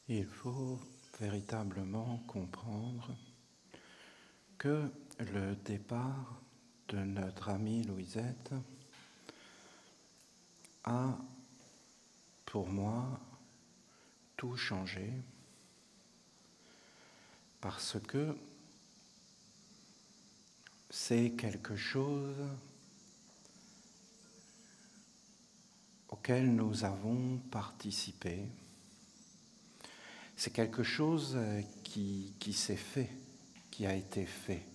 Il faut véritablement comprendre que le départ de notre amie Louisette a, pour moi, tout changé parce que c'est quelque chose auquel nous avons participé. C'est quelque chose qui s'est fait, qui a été fait.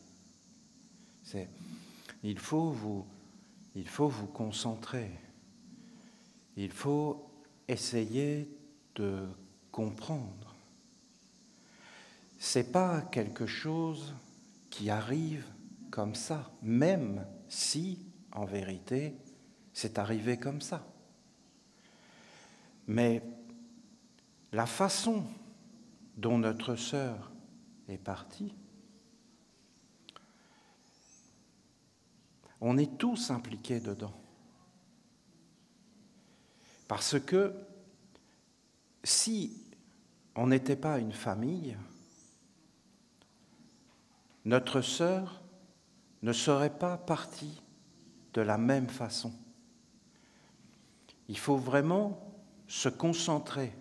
Il faut vous concentrer. Il faut essayer de comprendre. C'est pas quelque chose qui arrive comme ça, même si, en vérité, c'est arrivé comme ça. Mais la façon dont notre sœur est partie, on est tous impliqués dedans. Parce que si on n'était pas une famille, notre sœur ne serait pas partie de la même façon. Il faut vraiment se concentrer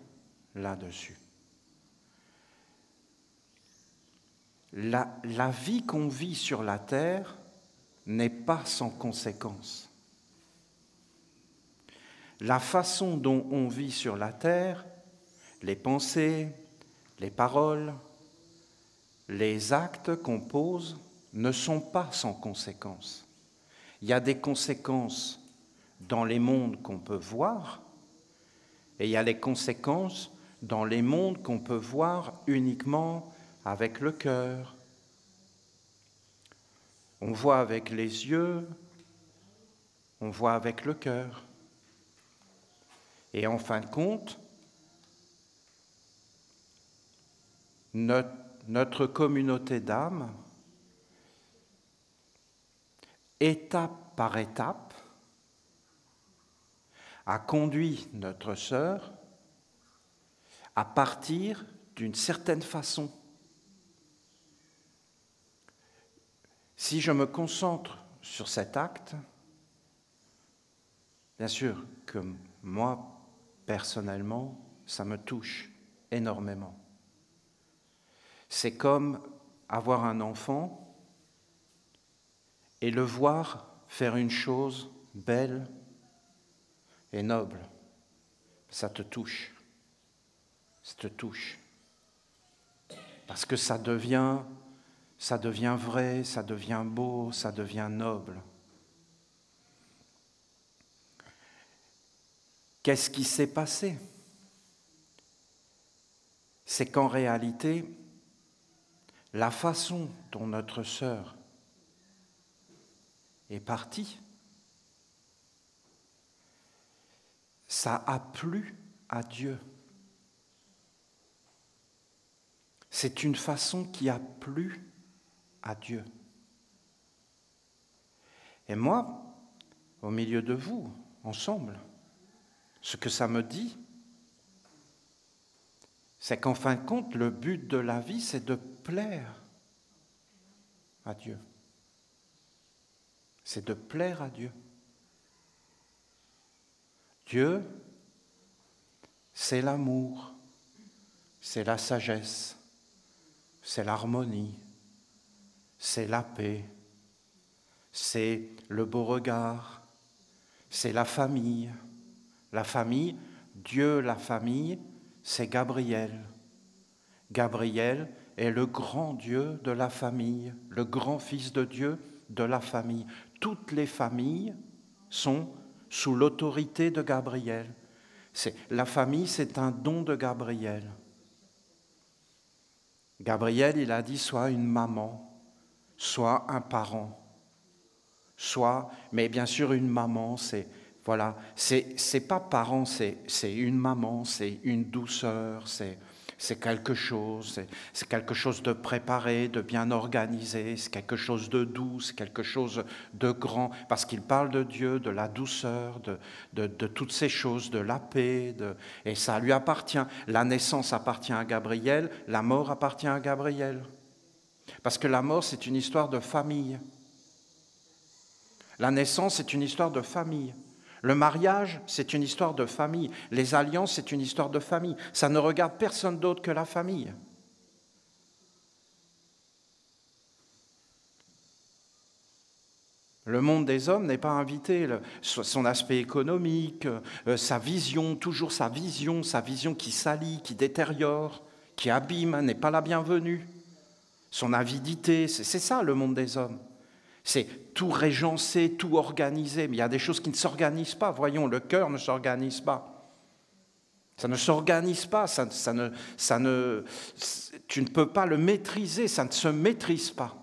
là-dessus. La vie qu'on vit sur la terre n'est pas sans conséquences. La façon dont on vit sur la terre, les pensées, les paroles, les actes qu'on pose ne sont pas sans conséquences. Il y a des conséquences dans les mondes qu'on peut voir et il y a les conséquences dans les mondes qu'on peut voir uniquement avec le cœur. On voit avec les yeux, on voit avec le cœur. Et en fin de compte, notre communauté d'âme, étape par étape, a conduit notre sœur à partir d'une certaine façon. Si je me concentre sur cet acte, bien sûr que moi, personnellement, ça me touche énormément. C'est comme avoir un enfant et le voir faire une chose belle et noble. Ça te touche. Ça te touche. Parce que ça devient vrai, ça devient beau, ça devient noble. Qu'est-ce qui s'est passé? C'est qu'en réalité, la façon dont notre sœur est partie, ça a plu à Dieu. C'est une façon qui a plu à Dieu. Et moi, au milieu de vous, ensemble, ce que ça me dit, c'est qu'en fin de compte, le but de la vie, c'est de plaire à Dieu. C'est de plaire à Dieu. Dieu, c'est l'amour, c'est la sagesse, c'est l'harmonie, c'est la paix, c'est le beau regard, c'est la famille. La famille, Dieu, la famille, c'est Gabriel. Gabriel est le grand Dieu de la famille, le grand Fils de Dieu de la famille. Toutes les familles sont sous l'autorité de Gabriel. La famille, c'est un don de Gabriel. Gabriel, il a dit, soit une maman, soit un parent, mais bien sûr une maman, c'est pas parent, c'est une maman, c'est une douceur, c'est quelque chose de préparé, de bien organisé, c'est quelque chose de doux, c'est quelque chose de grand, parce qu'il parle de Dieu, de la douceur, de toutes ces choses, de la paix, et ça lui appartient. La naissance appartient à Gabriel, la mort appartient à Gabriel. Parce que la mort, c'est une histoire de famille. La naissance, c'est une histoire de famille. Le mariage, c'est une histoire de famille. Les alliances, c'est une histoire de famille. Ça ne regarde personne d'autre que la famille. Le monde des hommes n'est pas invité. Son aspect économique, sa vision, toujours sa vision qui salit, qui détériore, qui abîme, n'est pas la bienvenue. Son avidité, c'est ça le monde des hommes. C'est tout régencé, tout organisé, mais il y a des choses qui ne s'organisent pas. Voyons, le cœur ne s'organise pas. Ça ne s'organise pas, tu ne peux pas le maîtriser, ça ne se maîtrise pas.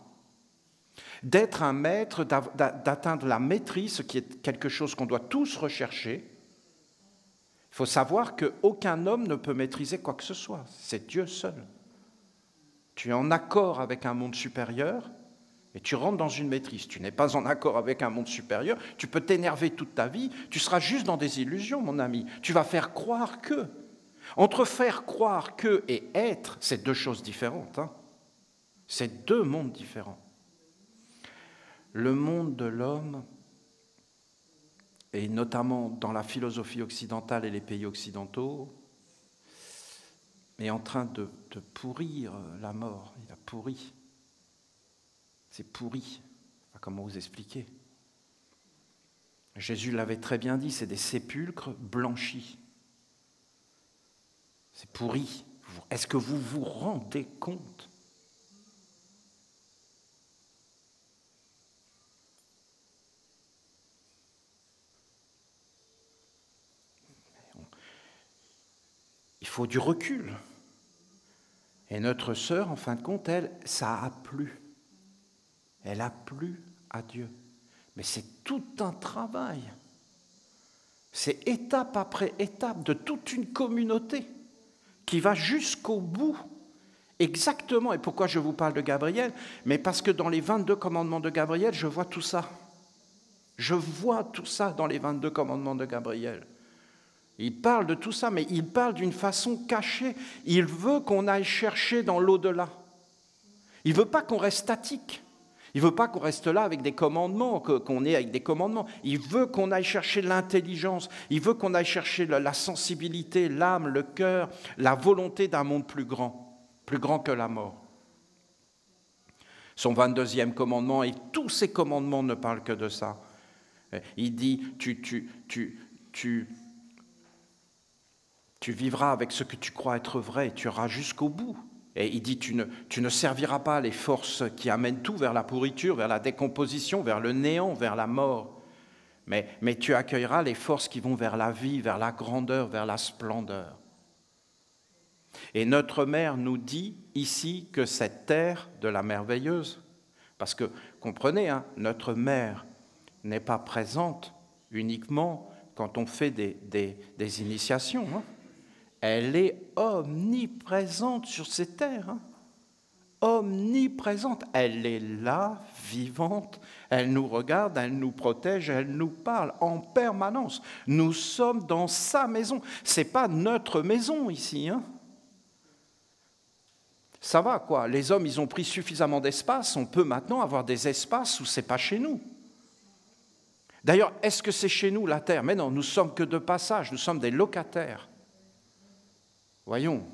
D'être un maître, d'atteindre la maîtrise, ce qui est quelque chose qu'on doit tous rechercher, il faut savoir qu'aucun homme ne peut maîtriser quoi que ce soit, c'est Dieu seul. Tu es en accord avec un monde supérieur, et tu rentres dans une maîtrise. Tu n'es pas en accord avec un monde supérieur, tu peux t'énerver toute ta vie, tu seras juste dans des illusions, mon ami. Tu vas faire croire que. Entre faire croire que et être, c'est deux choses différentes. C'est deux mondes différents. Le monde de l'homme, et notamment dans la philosophie occidentale et les pays occidentaux, est en train de pourrir la mort. Il a pourri. C'est pourri. Comment vous expliquer? Jésus l'avait très bien dit, c'est des sépulcres blanchis. C'est pourri. Est-ce que vous vous rendez compte? Il faut du recul. Et notre sœur, en fin de compte, elle, ça a plu. Elle a plu à Dieu. Mais c'est tout un travail. C'est étape après étape de toute une communauté qui va jusqu'au bout. Exactement. Et pourquoi je vous parle de Gabriel? Mais parce que dans les 22 commandements de Gabriel, je vois tout ça. Je vois tout ça dans les 22 commandements de Gabriel. Il parle de tout ça, mais il parle d'une façon cachée. Il veut qu'on aille chercher dans l'au-delà. Il ne veut pas qu'on reste statique. Il ne veut pas qu'on reste là avec des commandements, qu'on est avec des commandements. Il veut qu'on aille chercher l'intelligence. Il veut qu'on aille chercher la sensibilité, l'âme, le cœur, la volonté d'un monde plus grand que la mort. Son 22e commandement, et tous ses commandements ne parlent que de ça. Il dit, tu vivras avec ce que tu crois être vrai, tu iras jusqu'au bout. Et il dit, tu ne serviras pas les forces qui amènent tout vers la pourriture, vers la décomposition, vers le néant, vers la mort. Mais tu accueilleras les forces qui vont vers la vie, vers la grandeur, vers la splendeur. Et notre mère nous dit ici que cette terre de la merveilleuse, parce que, comprenez, notre mère n'est pas présente uniquement quand on fait des initiations, Elle est omniprésente sur ces terres. Omniprésente. Elle est là, vivante. Elle nous regarde, elle nous protège, elle nous parle en permanence. Nous sommes dans sa maison. Ce n'est pas notre maison ici. Ça va, quoi. Les hommes, ils ont pris suffisamment d'espace. On peut maintenant avoir des espaces où ce n'est pas chez nous. D'ailleurs, est-ce que c'est chez nous la terre? Mais non, nous ne sommes que de passage. Nous sommes des locataires. Voyons,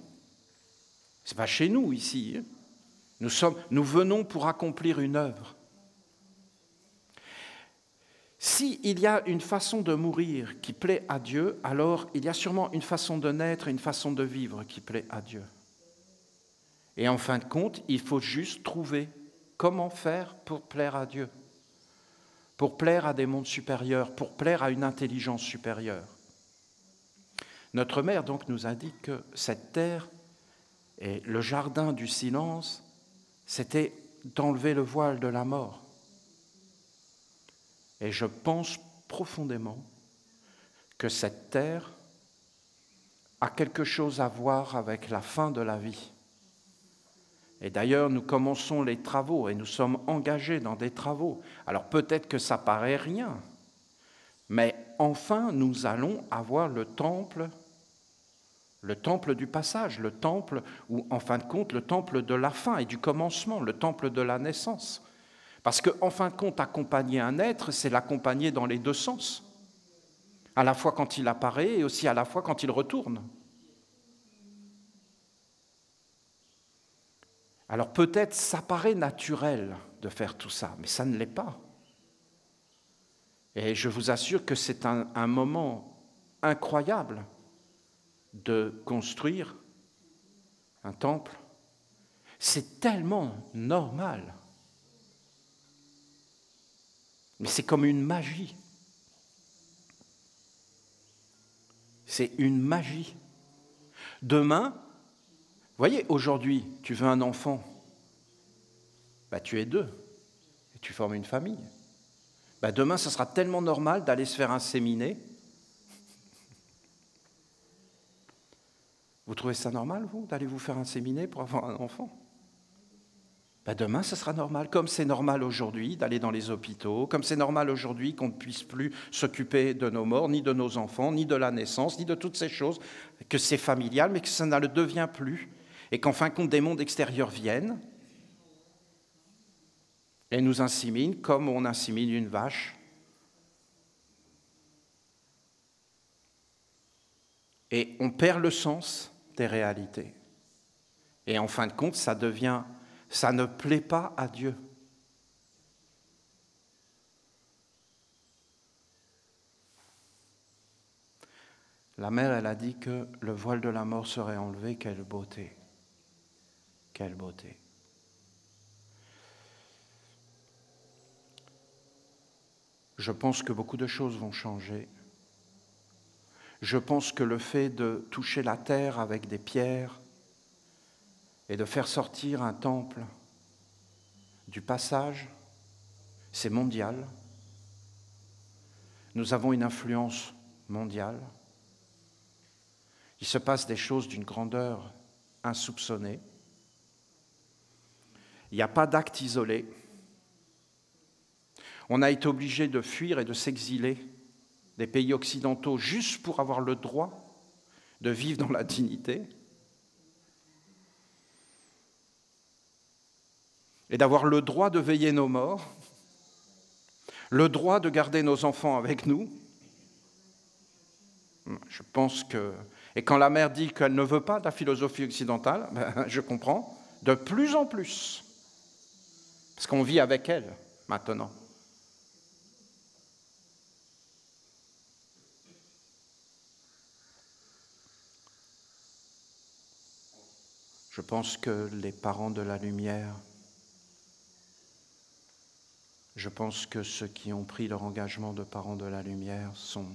ce n'est pas chez nous ici. Nous venons pour accomplir une œuvre. S'il y a une façon de mourir qui plaît à Dieu, alors il y a sûrement une façon de naître et une façon de vivre qui plaît à Dieu. Et en fin de compte, il faut juste trouver comment faire pour plaire à Dieu, pour plaire à des mondes supérieurs, pour plaire à une intelligence supérieure. Notre mère donc nous indique que cette terre et le jardin du silence, c'était d'enlever le voile de la mort. Et je pense profondément que cette terre a quelque chose à voir avec la fin de la vie. Et d'ailleurs, nous commençons les travaux et nous sommes engagés dans des travaux. Alors peut-être que ça paraît rien, mais enfin, nous allons avoir le temple du passage, le temple, ou en fin de compte, le temple de la fin et du commencement, le temple de la naissance. Parce qu'en fin de compte, accompagner un être, c'est l'accompagner dans les deux sens. À la fois quand il apparaît et aussi à la fois quand il retourne. Alors peut-être ça paraît naturel de faire tout ça, mais ça ne l'est pas. Et je vous assure que c'est un moment incroyable de construire un temple. C'est tellement normal. Mais c'est comme une magie. C'est une magie. Demain, vous voyez, aujourd'hui, tu veux un enfant, tu es deux, et tu formes une famille. Demain, ce sera tellement normal d'aller se faire inséminer. Vous trouvez ça normal, vous, d'aller vous faire inséminer pour avoir un enfant ? Demain, ce sera normal, comme c'est normal aujourd'hui d'aller dans les hôpitaux, comme c'est normal aujourd'hui qu'on ne puisse plus s'occuper de nos morts, ni de nos enfants, ni de la naissance, ni de toutes ces choses, que c'est familial, mais que ça ne le devient plus, et qu'en fin de compte, des mondes extérieurs viennent et nous inséminent comme on insémine une vache. Et on perd le sens des réalités. Et en fin de compte, ça ne plaît pas à Dieu. La mère, elle a dit que le voile de la mort serait enlevé. Quelle beauté! Quelle beauté! Je pense que beaucoup de choses vont changer. Je pense que le fait de toucher la terre avec des pierres et de faire sortir un temple du passage, c'est mondial. Nous avons une influence mondiale. Il se passe des choses d'une grandeur insoupçonnée. Il n'y a pas d'acte isolé. On a été obligé de fuir et de s'exiler des pays occidentaux juste pour avoir le droit de vivre dans la dignité et d'avoir le droit de veiller nos morts, le droit de garder nos enfants avec nous. Je pense que... Et quand la mère dit qu'elle ne veut pas de la philosophie occidentale, je comprends, de plus en plus. Parce qu'on vit avec elle, maintenant. Je pense que les parents de la lumière, je pense que ceux qui ont pris leur engagement de parents de la lumière sont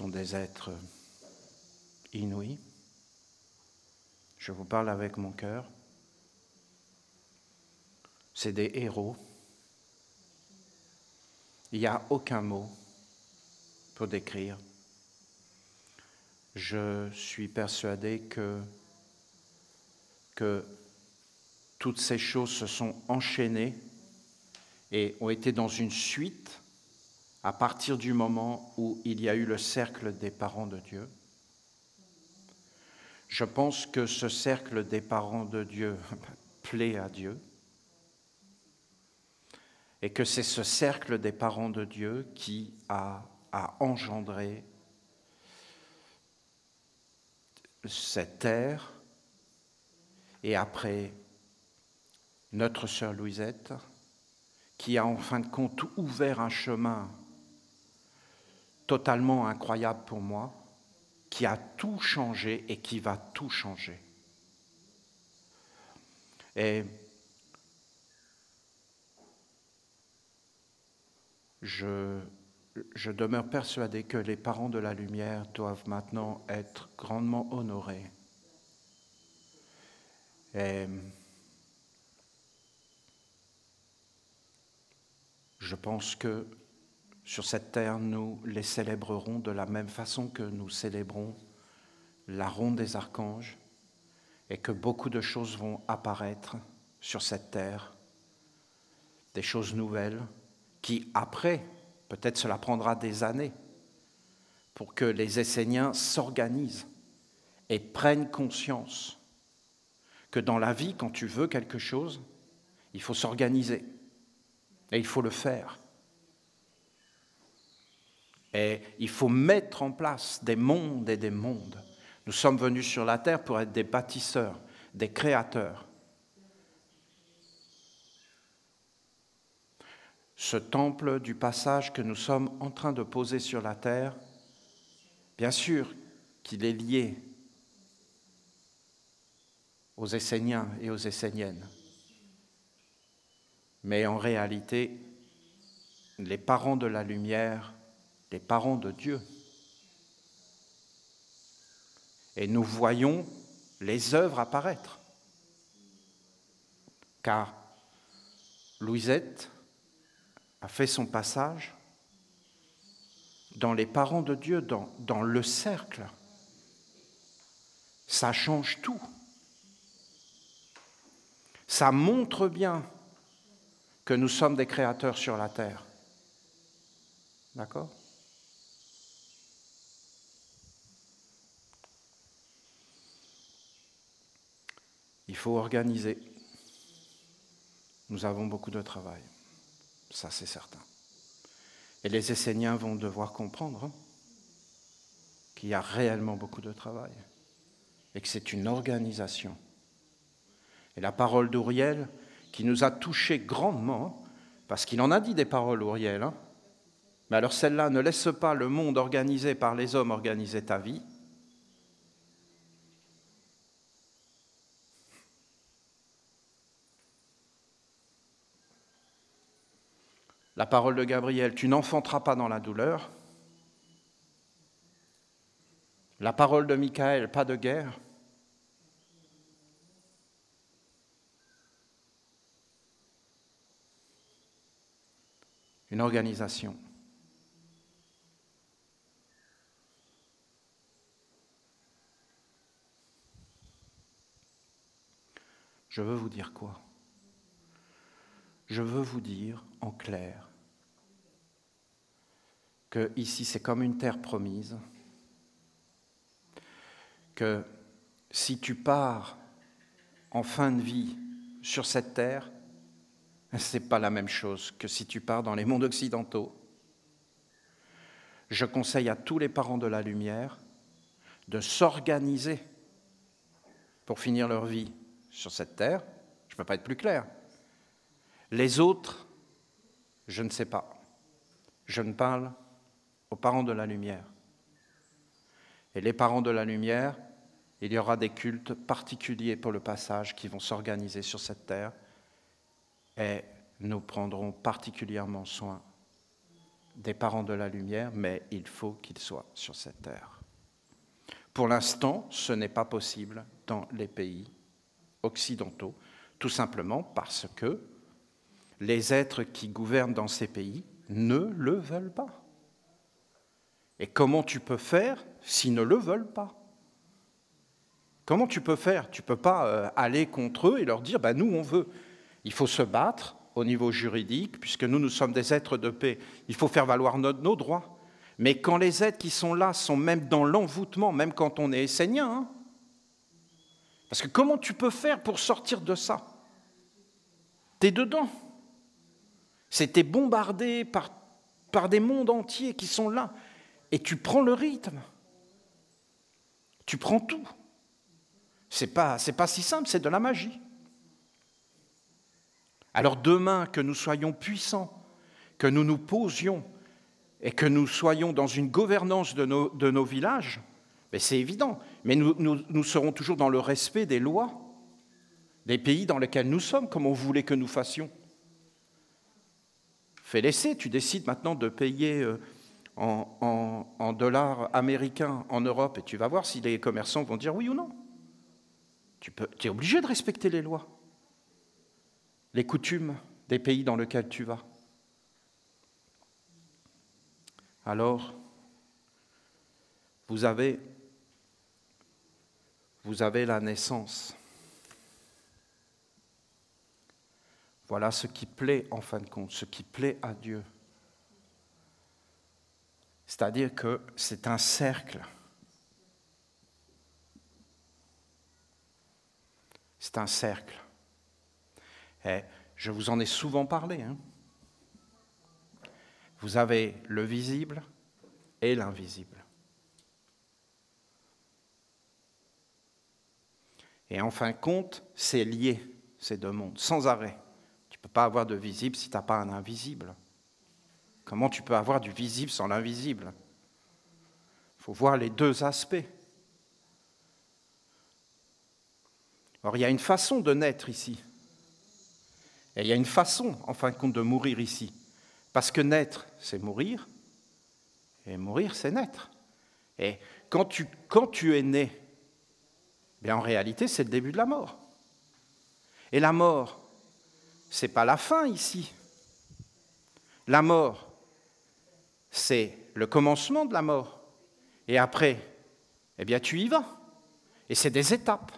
des êtres inouïs. Je vous parle avec mon cœur. C'est des héros. Il n'y a aucun mot pour décrire. Je suis persuadé que toutes ces choses se sont enchaînées et ont été dans une suite à partir du moment où il y a eu le cercle des parents de Dieu. Je pense que ce cercle des parents de Dieu plaît à Dieu et que c'est ce cercle des parents de Dieu qui a engendré cette terre et après notre sœur Louisette qui a en fin de compte ouvert un chemin totalement incroyable pour moi, qui a tout changé et qui va tout changer. Et je demeure persuadé que les parents de la lumière doivent maintenant être grandement honorés. Et je pense que sur cette terre, nous les célébrerons de la même façon que nous célébrons la ronde des archanges et que beaucoup de choses vont apparaître sur cette terre, des choses nouvelles qui, après, peut-être cela prendra des années pour que les Esséniens s'organisent et prennent conscience que dans la vie, quand tu veux quelque chose, il faut s'organiser et il faut le faire. Et il faut mettre en place des mondes et des mondes. Nous sommes venus sur la terre pour être des bâtisseurs, des créateurs. Ce temple du passage que nous sommes en train de poser sur la terre, bien sûr qu'il est lié aux Esséniens et aux Esséniennes. Mais en réalité, les parents de la lumière, les parents de Dieu. Et nous voyons les œuvres apparaître. Car Louisette a fait son passage dans les parents de Dieu, dans le cercle. Ça change tout. Ça montre bien que nous sommes des créateurs sur la terre. D'accord ? Il faut organiser. Nous avons beaucoup de travail. Ça, c'est certain. Et les Esséniens vont devoir comprendre qu'il y a réellement beaucoup de travail et que c'est une organisation. Et la parole d'Ouriel, qui nous a touchés grandement, parce qu'il en a dit des paroles, Ouriel, hein, mais alors celle-là, ne laisse pas le monde organisé par les hommes organiser ta vie. La parole de Gabriel, tu n'enfanteras pas dans la douleur. La parole de Michael, pas de guerre. Une organisation. Je veux vous dire quoi ? Je veux vous dire en clair que ici c'est comme une terre promise, que si tu pars en fin de vie sur cette terre, ce n'est pas la même chose que si tu pars dans les mondes occidentaux. Je conseille à tous les parents de la lumière de s'organiser pour finir leur vie sur cette terre. Je ne peux pas être plus clair. Les autres, je ne sais pas. Je ne parle aux parents de la lumière. Et les parents de la lumière, il y aura des cultes particuliers pour le passage qui vont s'organiser sur cette terre et nous prendrons particulièrement soin des parents de la lumière, mais il faut qu'ils soient sur cette terre. Pour l'instant, ce n'est pas possible dans les pays occidentaux, tout simplement parce que les êtres qui gouvernent dans ces pays ne le veulent pas. Et comment tu peux faire s'ils ne le veulent pas ? Comment tu peux faire ? Tu ne peux pas aller contre eux et leur dire « nous, on veut ». Il faut se battre au niveau juridique, puisque nous sommes des êtres de paix. Il faut faire valoir nos droits. Mais quand les êtres qui sont là sont même dans l'envoûtement, même quand on est essénien, hein, parce que comment tu peux faire pour sortir de ça ? T'es dedans. T'es bombardé par des mondes entiers qui sont là. Et tu prends le rythme. Tu prends tout. C'est pas si simple, c'est de la magie. Alors demain, que nous soyons puissants, que nous nous posions et que nous soyons dans une gouvernance de nos villages, c'est évident. Mais nous serons toujours dans le respect des lois des pays dans lesquels nous sommes, comme on voulait que nous fassions. Fais l'essai, tu décides maintenant de payer en dollars américains en Europe et tu vas voir si les commerçants vont dire oui ou non. Tu es obligé de respecter les lois, les coutumes des pays dans lesquels tu vas. alors vous avez la naissance. Voilà ce qui plaît en fin de compte, ce qui plaît à Dieu. C'est-à-dire que c'est un cercle. C'est un cercle. Et je vous en ai souvent parlé. Vous avez le visible et l'invisible. Et en fin de compte, c'est lié, ces deux mondes, sans arrêt. Tu ne peux pas avoir de visible si tu n'as pas un invisible. Comment tu peux avoir du visible sans l'invisible? Il faut voir les deux aspects. Or, il y a une façon de naître ici. Et il y a une façon, en fin de compte, de mourir ici. Parce que naître, c'est mourir. Et mourir, c'est naître. Et quand tu es né, bien en réalité, c'est le début de la mort. Et la mort, ce n'est pas la fin ici. La mort, c'est le commencement de la mort. Et après, eh bien, tu y vas. Et c'est des étapes.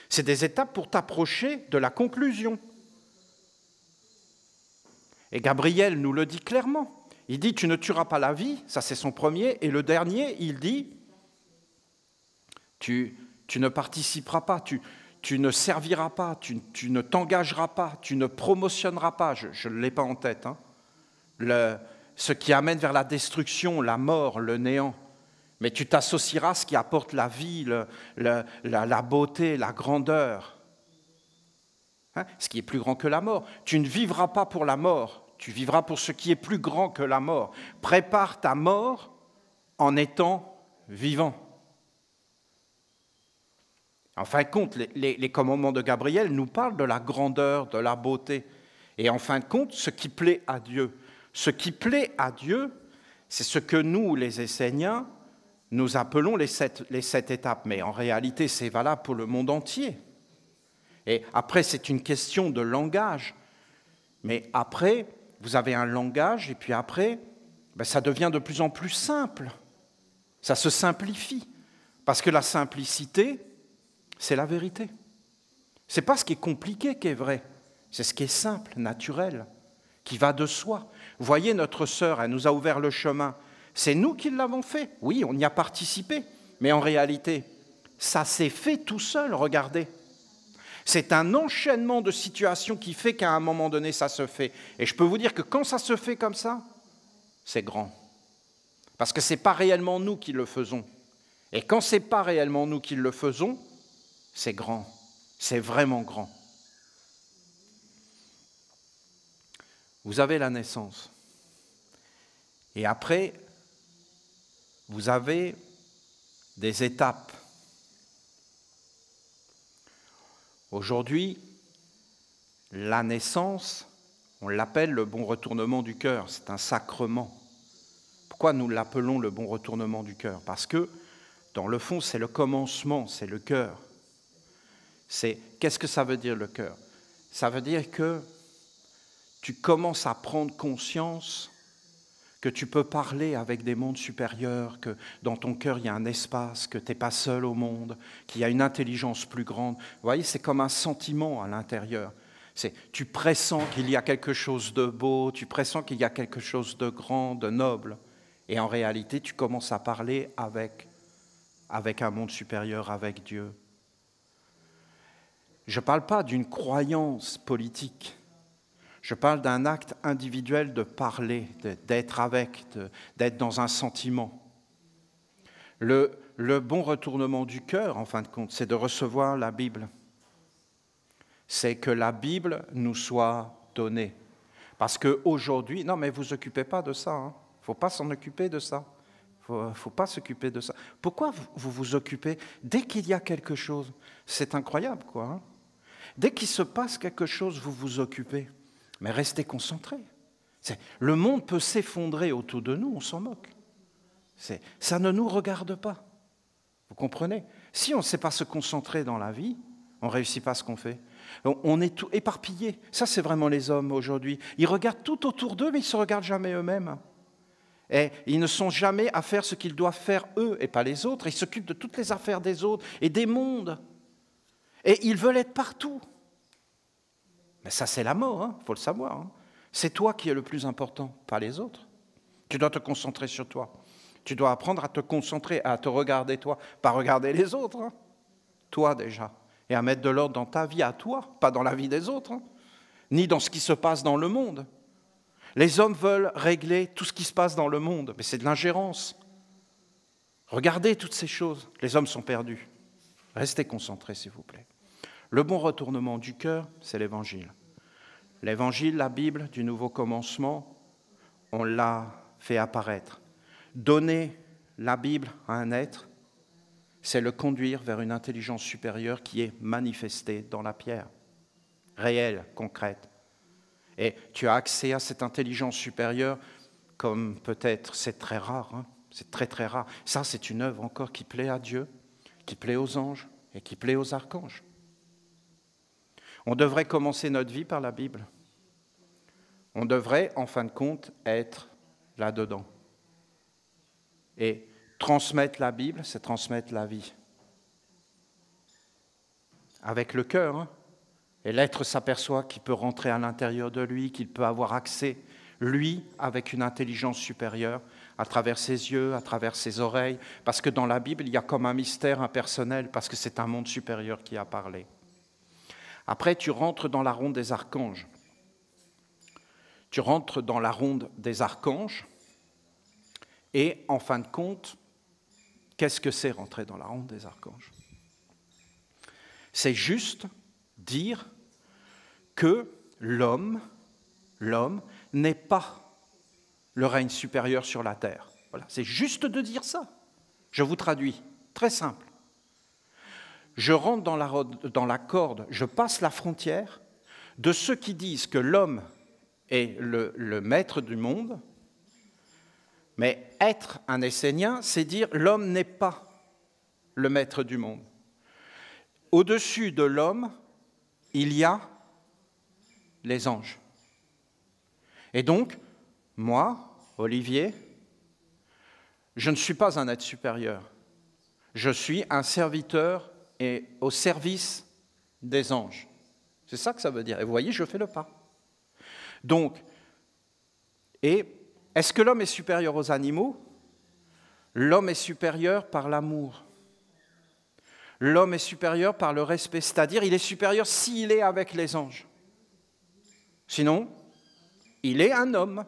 C'est des étapes pour t'approcher de la conclusion. Et Gabriel nous le dit clairement. Il dit, tu ne tueras pas la vie, ça c'est son premier. Et le dernier, il dit, tu ne participeras pas, tu ne serviras pas, tu ne t'engageras pas, tu ne promotionneras pas, je ne l'ai pas en tête, ce qui amène vers la destruction, la mort, le néant. Mais tu t'associeras à ce qui apporte la vie, la beauté, la grandeur. Ce qui est plus grand que la mort. Tu ne vivras pas pour la mort, tu vivras pour ce qui est plus grand que la mort. Prépare ta mort en étant vivant. En fin de compte, les commandements de Gabriel nous parlent de la grandeur, de la beauté. Et en fin de compte, ce qui plaît à Dieu. Ce qui plaît à Dieu, c'est ce que nous, les Esséniens, nous appelons les sept étapes. Mais en réalité, c'est valable pour le monde entier. Et après, c'est une question de langage. Mais après, vous avez un langage, et puis après, ça devient de plus en plus simple. Ça se simplifie. Parce que la simplicité, c'est la vérité. Ce n'est pas ce qui est compliqué qui est vrai. C'est ce qui est simple, naturel, qui va de soi. Vous voyez, notre sœur, elle nous a ouvert le chemin. C'est nous qui l'avons fait. Oui, on y a participé. Mais en réalité, ça s'est fait tout seul, regardez. C'est un enchaînement de situations qui fait qu'à un moment donné, ça se fait. Et je peux vous dire que quand ça se fait comme ça, c'est grand. Parce que ce n'est pas réellement nous qui le faisons. Et quand ce n'est pas réellement nous qui le faisons, c'est grand. C'est vraiment grand. Vous avez la naissance. Et après, vous avez des étapes. Aujourd'hui, la naissance, on l'appelle le bon retournement du cœur. C'est un sacrement. Pourquoi nous l'appelons le bon retournement du cœur? Parce que, dans le fond, c'est le commencement, c'est le cœur. Qu'est-ce que ça veut dire, le cœur? Ça veut dire que tu commences à prendre conscience que tu peux parler avec des mondes supérieurs, que dans ton cœur, il y a un espace, que tu n'es pas seul au monde, qu'il y a une intelligence plus grande. Vous voyez, c'est comme un sentiment à l'intérieur. Tu pressens qu'il y a quelque chose de beau, tu pressens qu'il y a quelque chose de grand, de noble. Et en réalité, tu commences à parler avec un monde supérieur, avec Dieu. Je ne parle pas d'une croyance politique. Je parle d'un acte individuel de parler, d'être avec, d'être dans un sentiment. Le bon retournement du cœur, en fin de compte, c'est de recevoir la Bible. C'est que la Bible nous soit donnée. Parce qu'aujourd'hui, non mais vous ne vous occupez pas de ça, il ne faut pas s'en occuper de ça. Il ne faut pas s'occuper de ça. Pourquoi vous vous occupez? Dès qu'il y a quelque chose, c'est incroyable quoi. Dès qu'il se passe quelque chose, vous vous occupez. Mais restez concentrés. Le monde peut s'effondrer autour de nous, on s'en moque. Ça ne nous regarde pas. Vous comprenez? Si on ne sait pas se concentrer dans la vie, on ne réussit pas ce qu'on fait. On est tout éparpillé. Ça, c'est vraiment les hommes aujourd'hui. Ils regardent tout autour d'eux, mais ils ne se regardent jamais eux-mêmes. Et ils ne sont jamais à faire ce qu'ils doivent faire eux et pas les autres. Ils s'occupent de toutes les affaires des autres et des mondes. Et ils veulent être partout. Mais ça, c'est la mort, il faut le savoir. Hein. C'est toi qui es le plus important, pas les autres. Tu dois te concentrer sur toi. Tu dois apprendre à te concentrer, à te regarder toi, pas regarder les autres. Hein. Toi déjà. Et à mettre de l'ordre dans ta vie à toi, pas dans la vie des autres, hein. Ni dans ce qui se passe dans le monde. Les hommes veulent régler tout ce qui se passe dans le monde, mais c'est de l'ingérence. Regardez toutes ces choses. Les hommes sont perdus. Restez concentrés, s'il vous plaît. Le bon retournement du cœur, c'est l'Évangile. L'Évangile, la Bible du nouveau commencement, on l'a fait apparaître. Donner la Bible à un être, c'est le conduire vers une intelligence supérieure qui est manifestée dans la pierre, réelle, concrète. Et tu as accès à cette intelligence supérieure comme peut-être, c'est très rare, hein, c'est très très rare. Ça, c'est une œuvre encore qui plaît à Dieu, qui plaît aux anges et qui plaît aux archanges. On devrait commencer notre vie par la Bible. On devrait, en fin de compte, être là-dedans. Et transmettre la Bible, c'est transmettre la vie. Avec le cœur, hein. Et l'être s'aperçoit qu'il peut rentrer à l'intérieur de lui, qu'il peut avoir accès, lui, avec une intelligence supérieure, à travers ses yeux, à travers ses oreilles, parce que dans la Bible, il y a comme un mystère impersonnel, parce que c'est un monde supérieur qui a parlé. Après, tu rentres dans la ronde des archanges. Tu rentres dans la ronde des archanges, et en fin de compte, qu'est-ce que c'est rentrer dans la ronde des archanges? C'est juste dire que l'homme n'est pas le règne supérieur sur la terre. Voilà, c'est juste de dire ça. Je vous traduis, très simple. Je rentre dans la corde, je passe la frontière de ceux qui disent que l'homme est le maître du monde, mais être un Essénien, c'est dire l'homme n'est pas le maître du monde. Au-dessus de l'homme, il y a les anges. Et donc, moi, Olivier, je ne suis pas un être supérieur. Je suis un serviteur et au service des anges. C'est ça que ça veut dire. Et vous voyez, je fais le pas. Donc, et est-ce que l'homme est supérieur aux animaux? L'homme est supérieur par l'amour. L'homme est supérieur par le respect, c'est-à-dire il est supérieur s'il est avec les anges. Sinon, il est un homme.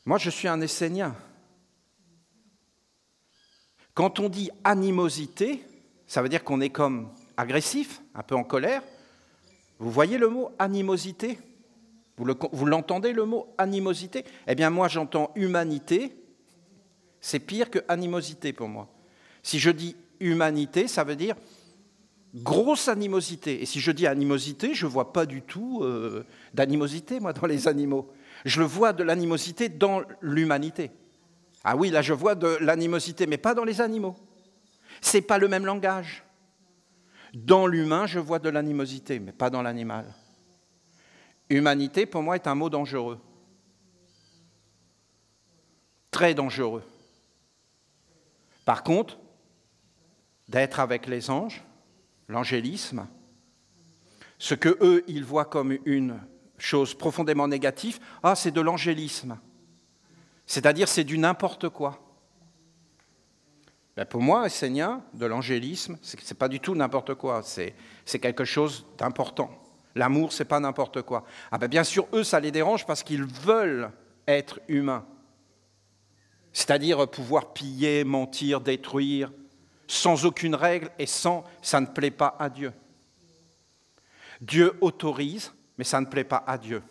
Moi, je suis un Essénien. Quand on dit animosité, ça veut dire qu'on est comme agressif, un peu en colère. Vous voyez le mot animosité ? Vous l'entendez, le mot animosité? Eh bien, moi, j'entends humanité. C'est pire que animosité pour moi. Si je dis humanité, ça veut dire grosse animosité. Et si je dis animosité, je ne vois pas du tout d'animosité, moi, dans les animaux. Je le vois de l'animosité dans l'humanité. Ah oui, là, je vois de l'animosité, mais pas dans les animaux. Ce n'est pas le même langage. Dans l'humain, je vois de l'animosité, mais pas dans l'animal. Humanité, pour moi, est un mot dangereux. Très dangereux. Par contre, d'être avec les anges, l'angélisme, ce que eux, ils voient comme une chose profondément négative, c'est de l'angélisme. C'est-à-dire, c'est du n'importe quoi. Ben pour moi, Essénien, de l'angélisme, c'est pas du tout n'importe quoi, c'est quelque chose d'important. L'amour, c'est pas n'importe quoi. Ah ben bien sûr, eux, ça les dérange parce qu'ils veulent être humains. C'est-à-dire pouvoir piller, mentir, détruire, sans aucune règle et sans, ça ne plaît pas à Dieu. Dieu autorise, mais ça ne plaît pas à Dieu.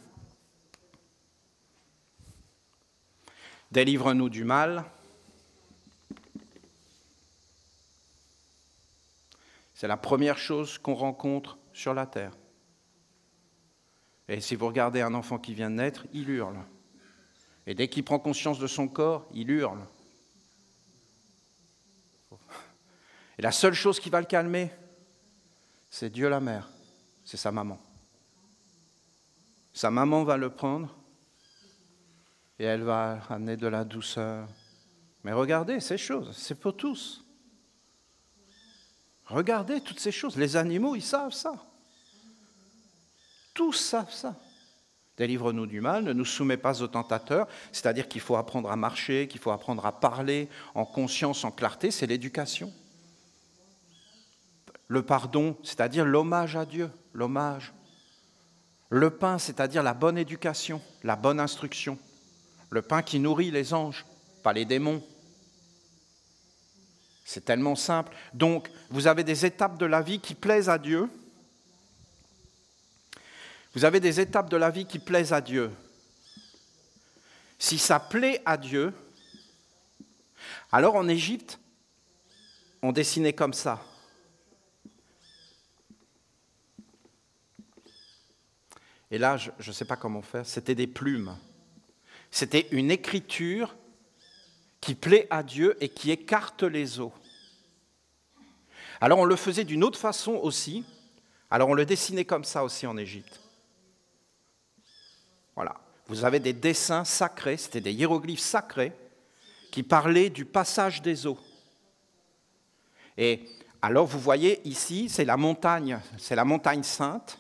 Délivre-nous du mal. C'est la première chose qu'on rencontre sur la terre. Et si vous regardez un enfant qui vient de naître, il hurle. Et dès qu'il prend conscience de son corps, il hurle. Et la seule chose qui va le calmer, c'est Dieu la mère, c'est sa maman. Sa maman va le prendre et elle va amener de la douceur. Mais regardez ces choses, c'est pour tous. Regardez toutes ces choses. Les animaux, ils savent ça. Tous savent ça. Délivre-nous du mal, ne nous soumets pas au tentateur, c'est-à-dire qu'il faut apprendre à marcher, qu'il faut apprendre à parler en conscience, en clarté, c'est l'éducation. Le pardon, c'est-à-dire l'hommage à Dieu, l'hommage. Le pain, c'est-à-dire la bonne éducation, la bonne instruction. Le pain qui nourrit les anges, pas les démons. C'est tellement simple. Donc, vous avez des étapes de la vie qui plaisent à Dieu. Vous avez des étapes de la vie qui plaisent à Dieu. Si ça plaît à Dieu, alors en Égypte, on dessinait comme ça. Et là, je ne sais pas comment faire, c'était des plumes. C'était une écriture qui plaît à Dieu et qui écarte les eaux. Alors on le faisait d'une autre façon aussi. Alors on le dessinait comme ça aussi en Égypte. Voilà. Vous avez des dessins sacrés, c'était des hiéroglyphes sacrés qui parlaient du passage des eaux. Et alors vous voyez ici, c'est la montagne sainte,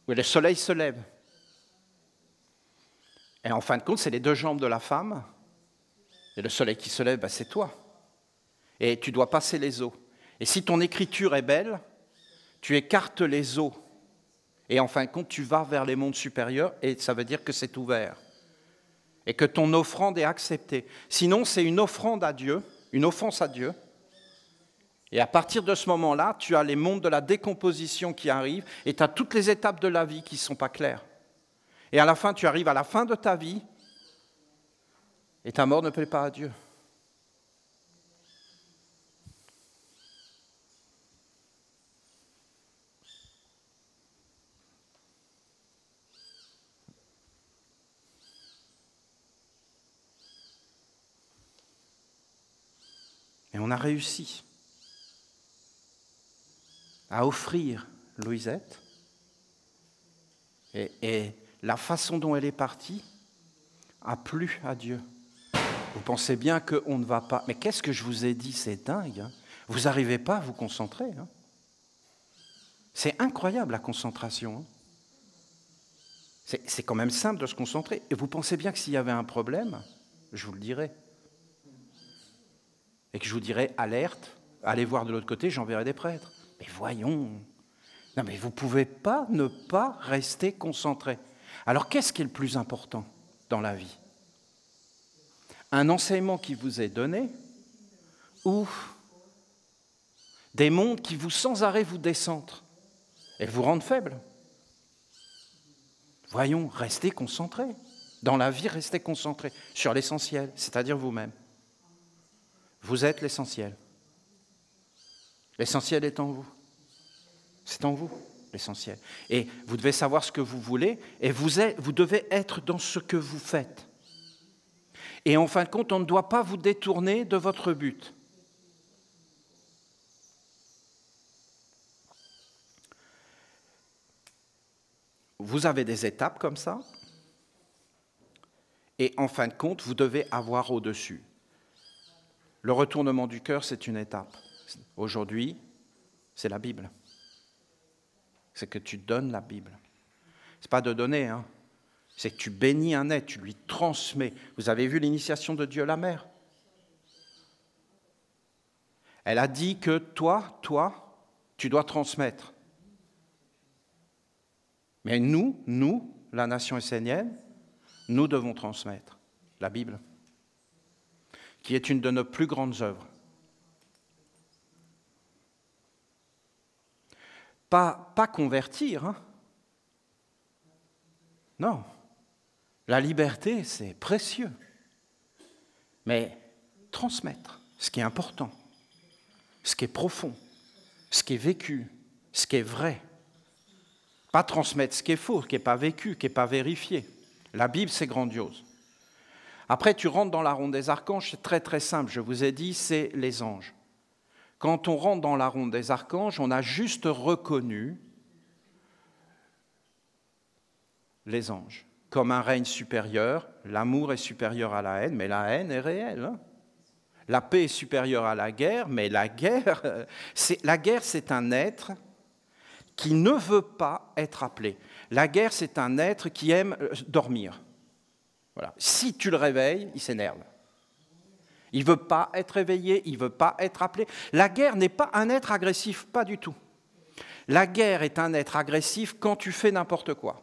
où le soleil se lève. Et en fin de compte, c'est les deux jambes de la femme. Et le soleil qui se lève, c'est toi. Et tu dois passer les eaux. Et si ton écriture est belle, tu écartes les eaux. Et en fin de compte, tu vas vers les mondes supérieurs et ça veut dire que c'est ouvert. Et que ton offrande est acceptée. Sinon, c'est une offrande à Dieu, une offense à Dieu. Et à partir de ce moment-là, tu as les mondes de la décomposition qui arrivent et tu as toutes les étapes de la vie qui ne sont pas claires. Et à la fin, tu arrives à la fin de ta vie et ta mort ne plaît pas à Dieu. Et on a réussi à offrir Louisette. Et la façon dont elle est partie a plu à Dieu. Vous pensez bien qu'on ne va pas... Mais qu'est-ce que je vous ai dit? C'est dingue. Hein, vous n'arrivez pas à vous concentrer. Hein. C'est incroyable la concentration. Hein. C'est quand même simple de se concentrer. Et vous pensez bien que s'il y avait un problème, je vous le dirais. Et que je vous dirais, alerte, allez voir de l'autre côté, j'enverrai des prêtres. Mais voyons, non mais vous ne pouvez pas ne pas rester concentré. Alors qu'est-ce qui est le plus important dans la vie? Un enseignement qui vous est donné ou des mondes qui vous sans arrêt vous décentrent et vous rendent faible? Voyons, restez concentrés. Dans la vie, restez concentrés sur l'essentiel, c'est-à-dire vous-même. Vous êtes l'essentiel. L'essentiel est en vous. C'est en vous, l'essentiel. Et vous devez savoir ce que vous voulez et vous devez être dans ce que vous faites. Et en fin de compte, on ne doit pas vous détourner de votre but. Vous avez des étapes comme ça. Et en fin de compte, vous devez avoir au-dessus. Le retournement du cœur, c'est une étape. Aujourd'hui, c'est la Bible. C'est que tu donnes la Bible. Ce n'est pas de donner, hein. C'est que tu bénis un être, tu lui transmets. Vous avez vu l'initiation de Dieu la mère? Elle a dit que toi, tu dois transmettre. Mais nous, la nation essénienne, nous devons transmettre la Bible, qui est une de nos plus grandes œuvres. Pas convertir, hein. Non. La liberté, c'est précieux. Mais transmettre ce qui est important, ce qui est profond, ce qui est vécu, ce qui est vrai. Pas transmettre ce qui est faux, ce qui n'est pas vécu, qui n'est pas vérifié. La Bible, c'est grandiose. Après, tu rentres dans la ronde des archanges, c'est très très simple. Je vous ai dit, c'est les anges. Quand on rentre dans la ronde des archanges, on a juste reconnu les anges. Comme un règne supérieur, l'amour est supérieur à la haine, mais la haine est réelle. Hein. La paix est supérieure à la guerre, mais la guerre, c'est un être qui ne veut pas être appelé. La guerre, c'est un être qui aime dormir. Voilà. Si tu le réveilles, il s'énerve. Il ne veut pas être réveillé, il ne veut pas être appelé. La guerre n'est pas un être agressif, pas du tout. La guerre est un être agressif quand tu fais n'importe quoi.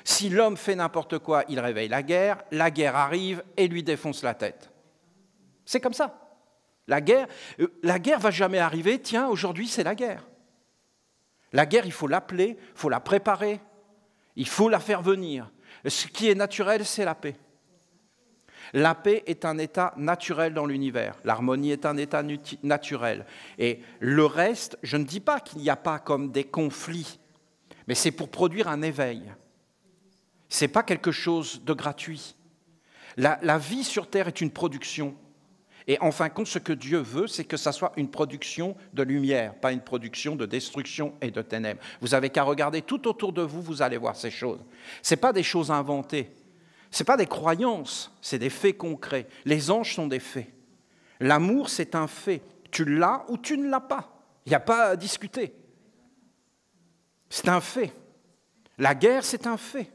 Si l'homme fait n'importe quoi, il réveille la guerre arrive et lui défonce la tête. C'est comme ça. La guerre va jamais arriver, tiens, aujourd'hui c'est la guerre. La guerre, il faut l'appeler, il faut la préparer, il faut la faire venir. Ce qui est naturel, c'est la paix. La paix est un état naturel dans l'univers. L'harmonie est un état naturel. Et le reste, je ne dis pas qu'il n'y a pas comme des conflits, mais c'est pour produire un éveil. Ce n'est pas quelque chose de gratuit. La vie sur Terre est une production. Et en fin de compte, ce que Dieu veut, c'est que ça soit une production de lumière, pas une production de destruction et de ténèbres. Vous n'avez qu'à regarder tout autour de vous, vous allez voir ces choses. Ce n'est pas des choses inventées. Ce n'est pas des croyances, c'est des faits concrets. Les anges sont des faits. L'amour, c'est un fait. Tu l'as ou tu ne l'as pas. Il n'y a pas à discuter. C'est un fait. La guerre, c'est un fait.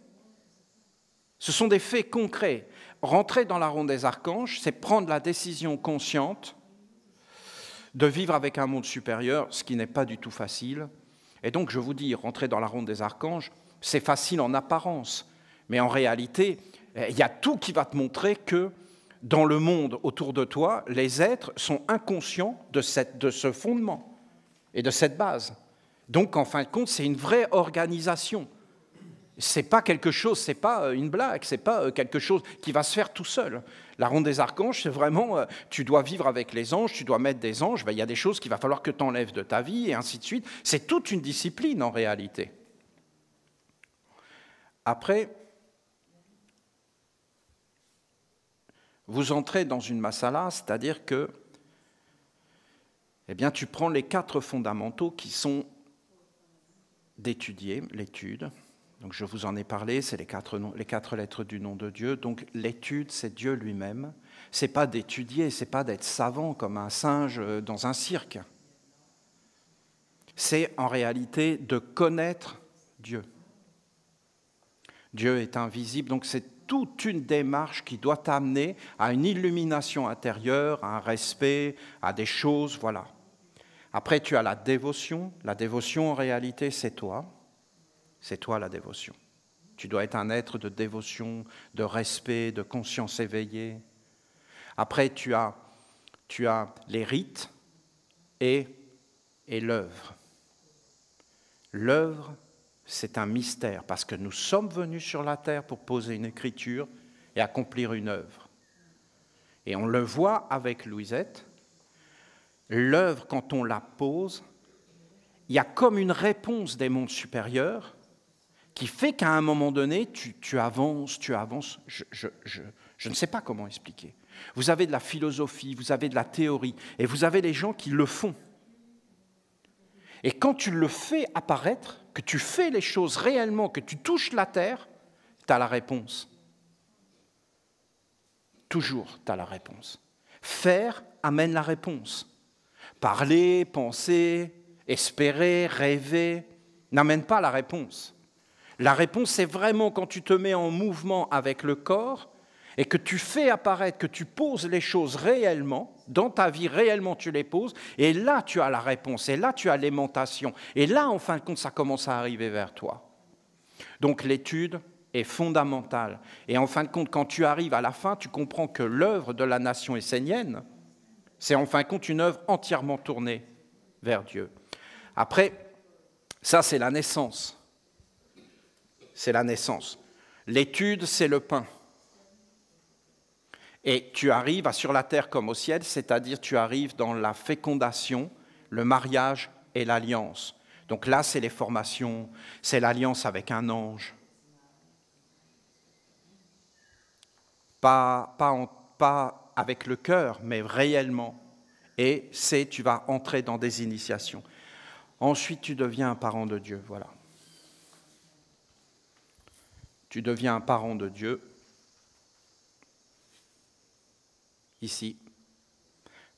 Ce sont des faits concrets. Rentrer dans la ronde des archanges, c'est prendre la décision consciente de vivre avec un monde supérieur, ce qui n'est pas du tout facile. Et donc, je vous dis, rentrer dans la ronde des archanges, c'est facile en apparence. Mais en réalité, il y a tout qui va te montrer que dans le monde autour de toi, les êtres sont inconscients de ce fondement et de cette base. Donc, en fin de compte, c'est une vraie organisation. C'est pas quelque chose, c'est pas une blague, c'est pas quelque chose qui va se faire tout seul. La ronde des archanges, c'est vraiment, tu dois vivre avec les anges, tu dois mettre des anges, il y a des choses qu'il va falloir que tu enlèves de ta vie, et ainsi de suite. C'est toute une discipline en réalité. Après, vous entrez dans une masala, c'est-à-dire que eh bien, tu prends les 4 fondamentaux qui sont d'étudier, l'étude. Donc je vous en ai parlé, c'est les 4 lettres du nom de Dieu. Donc l'étude, c'est Dieu lui-même. Ce n'est pas d'étudier, ce n'est pas d'être savant comme un singe dans un cirque. C'est en réalité de connaître Dieu. Dieu est invisible, donc c'est toute une démarche qui doit t'amener à une illumination intérieure, à un respect, à des choses, voilà. Après, tu as la dévotion. La dévotion, en réalité, c'est toi. C'est toi la dévotion. Tu dois être un être de dévotion, de respect, de conscience éveillée. Après, tu as les rites et l'œuvre. L'œuvre, c'est un mystère, parce que nous sommes venus sur la terre pour poser une écriture et accomplir une œuvre. Et on le voit avec Louisette, l'œuvre, quand on la pose, il y a comme une réponse des mondes supérieurs qui fait qu'à un moment donné, tu avances, je ne sais pas comment expliquer. Vous avez de la philosophie, vous avez de la théorie, et vous avez les gens qui le font. Et quand tu le fais apparaître, que tu fais les choses réellement, que tu touches la terre, tu as la réponse. Toujours, tu as la réponse. Faire amène la réponse. Parler, penser, espérer, rêver, n'amène pas la réponse. La réponse, c'est vraiment quand tu te mets en mouvement avec le corps et que tu fais apparaître, que tu poses les choses réellement, dans ta vie réellement tu les poses, et là tu as la réponse, et là tu as l'aimantation, et là en fin de compte ça commence à arriver vers toi. Donc l'étude est fondamentale, et en fin de compte quand tu arrives à la fin, tu comprends que l'œuvre de la nation essénienne, c'est en fin de compte une œuvre entièrement tournée vers Dieu. Après, ça c'est la naissance. C'est la naissance. L'étude, c'est le pain. Et tu arrives à sur la terre comme au ciel, c'est-à-dire tu arrives dans la fécondation, le mariage et l'alliance. Donc là, c'est les formations, c'est l'alliance avec un ange. Pas avec le cœur, mais réellement. Et tu vas entrer dans des initiations. Ensuite, tu deviens un parent de Dieu, voilà. tu deviens un parent de Dieu, ici,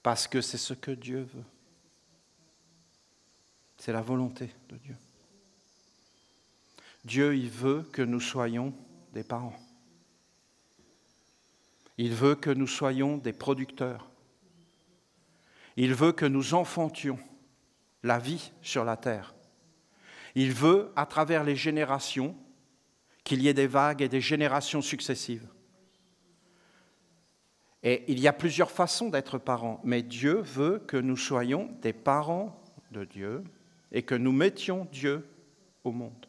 parce que c'est ce que Dieu veut. C'est la volonté de Dieu. Dieu, il veut que nous soyons des parents. Il veut que nous soyons des producteurs. Il veut que nous enfantions la vie sur la terre. Il veut, à travers les générations, qu'il y ait des vagues et des générations successives. Et il y a plusieurs façons d'être parents, mais Dieu veut que nous soyons des parents de Dieu et que nous mettions Dieu au monde.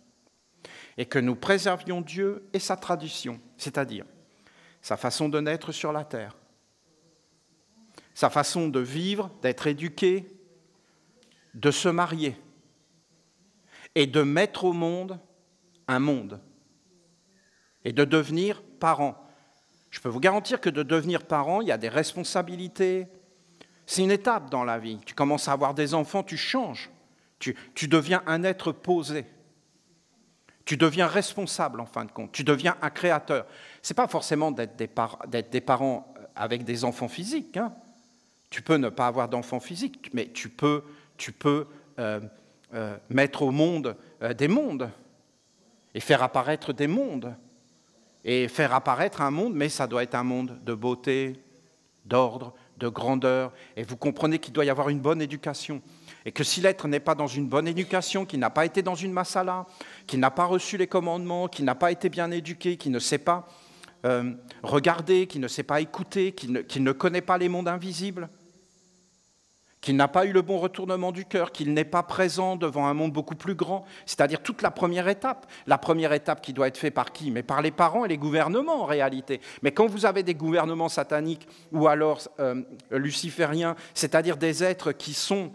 Et que nous préservions Dieu et sa tradition, c'est-à-dire sa façon de naître sur la terre, sa façon de vivre, d'être éduqué, de se marier et de mettre au monde un monde et de devenir parent. Je peux vous garantir que de devenir parent, il y a des responsabilités. C'est une étape dans la vie. Tu commences à avoir des enfants, tu changes. Tu deviens un être posé. Tu deviens responsable en fin de compte. Tu deviens un créateur. Ce n'est pas forcément d'être des parents avec des enfants physiques. Hein. Tu peux ne pas avoir d'enfants physiques, mais tu peux mettre au monde des mondes et faire apparaître des mondes. Et faire apparaître un monde, mais ça doit être un monde de beauté, d'ordre, de grandeur. Et vous comprenez qu'il doit y avoir une bonne éducation. Et que si l'être n'est pas dans une bonne éducation, qu'il n'a pas été dans une masala, qu'il n'a pas reçu les commandements, qu'il n'a pas été bien éduqué, qu'il ne sait pas regarder, qu'il ne sait pas écouter, qu'il ne connaît pas les mondes invisibles, qu'il n'a pas eu le bon retournement du cœur, qu'il n'est pas présent devant un monde beaucoup plus grand, c'est-à-dire toute la première étape qui doit être faite par qui? Mais par les parents et les gouvernements en réalité. Mais quand vous avez des gouvernements sataniques ou alors lucifériens, c'est-à-dire des êtres qui sont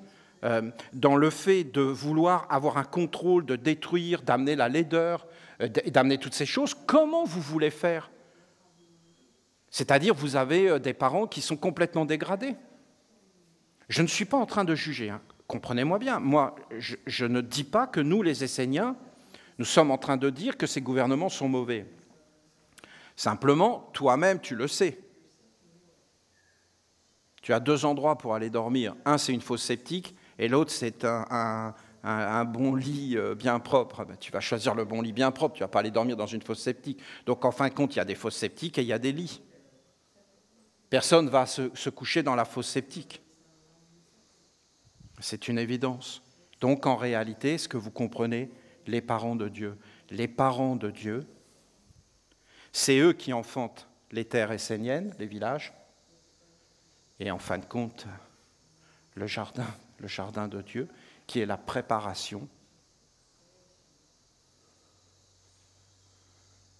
dans le fait de vouloir avoir un contrôle, de détruire, d'amener la laideur, d'amener toutes ces choses, comment vous voulez faire? C'est-à-dire vous avez des parents qui sont complètement dégradés. Je ne suis pas en train de juger, hein. Comprenez-moi bien. Moi, je ne dis pas que nous, les Esséniens, nous sommes en train de dire que ces gouvernements sont mauvais. Simplement, toi-même, tu le sais. Tu as 2 endroits pour aller dormir. Un, c'est une fosse septique, et l'autre, c'est un bon lit bien propre. Ben, tu vas choisir le bon lit bien propre, tu ne vas pas aller dormir dans une fosse septique. Donc, en fin de compte, il y a des fosses septiques et il y a des lits. Personne ne va se coucher dans la fosse septique. C'est une évidence. Donc, en réalité, est-ce que vous comprenez les parents de Dieu? Les parents de Dieu, c'est eux qui enfantent les terres esséniennes, les villages, et en fin de compte, le jardin de Dieu, qui est la préparation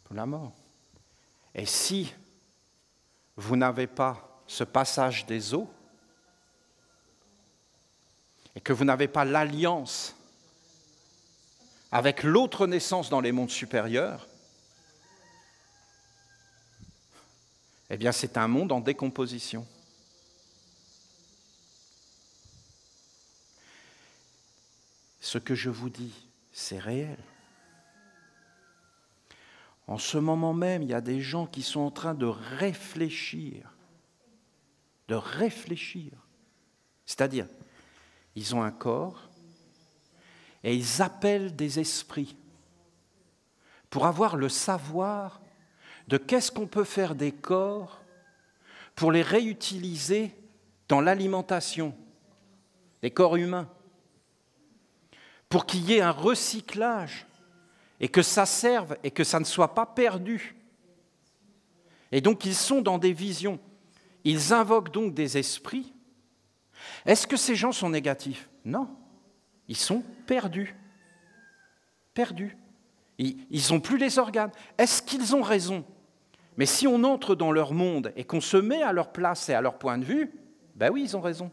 pour la mort. Et si vous n'avez pas ce passage des eaux, et que vous n'avez pas l'alliance avec l'autre naissance dans les mondes supérieurs, eh bien c'est un monde en décomposition. Ce que je vous dis, c'est réel. En ce moment même, il y a des gens qui sont en train de réfléchir. C'est-à-dire, ils ont un corps et ils appellent des esprits pour avoir le savoir de qu'est-ce qu'on peut faire des corps pour les réutiliser dans l'alimentation des corps humains, pour qu'il y ait un recyclage et que ça serve et que ça ne soit pas perdu. Et donc ils sont dans des visions. Ils invoquent donc des esprits. Est-ce que ces gens sont négatifs? Non, ils sont perdus. Ils n'ont plus les organes. Est-ce qu'ils ont raison? Mais si on entre dans leur monde et qu'on se met à leur place et à leur point de vue, ben oui, ils ont raison.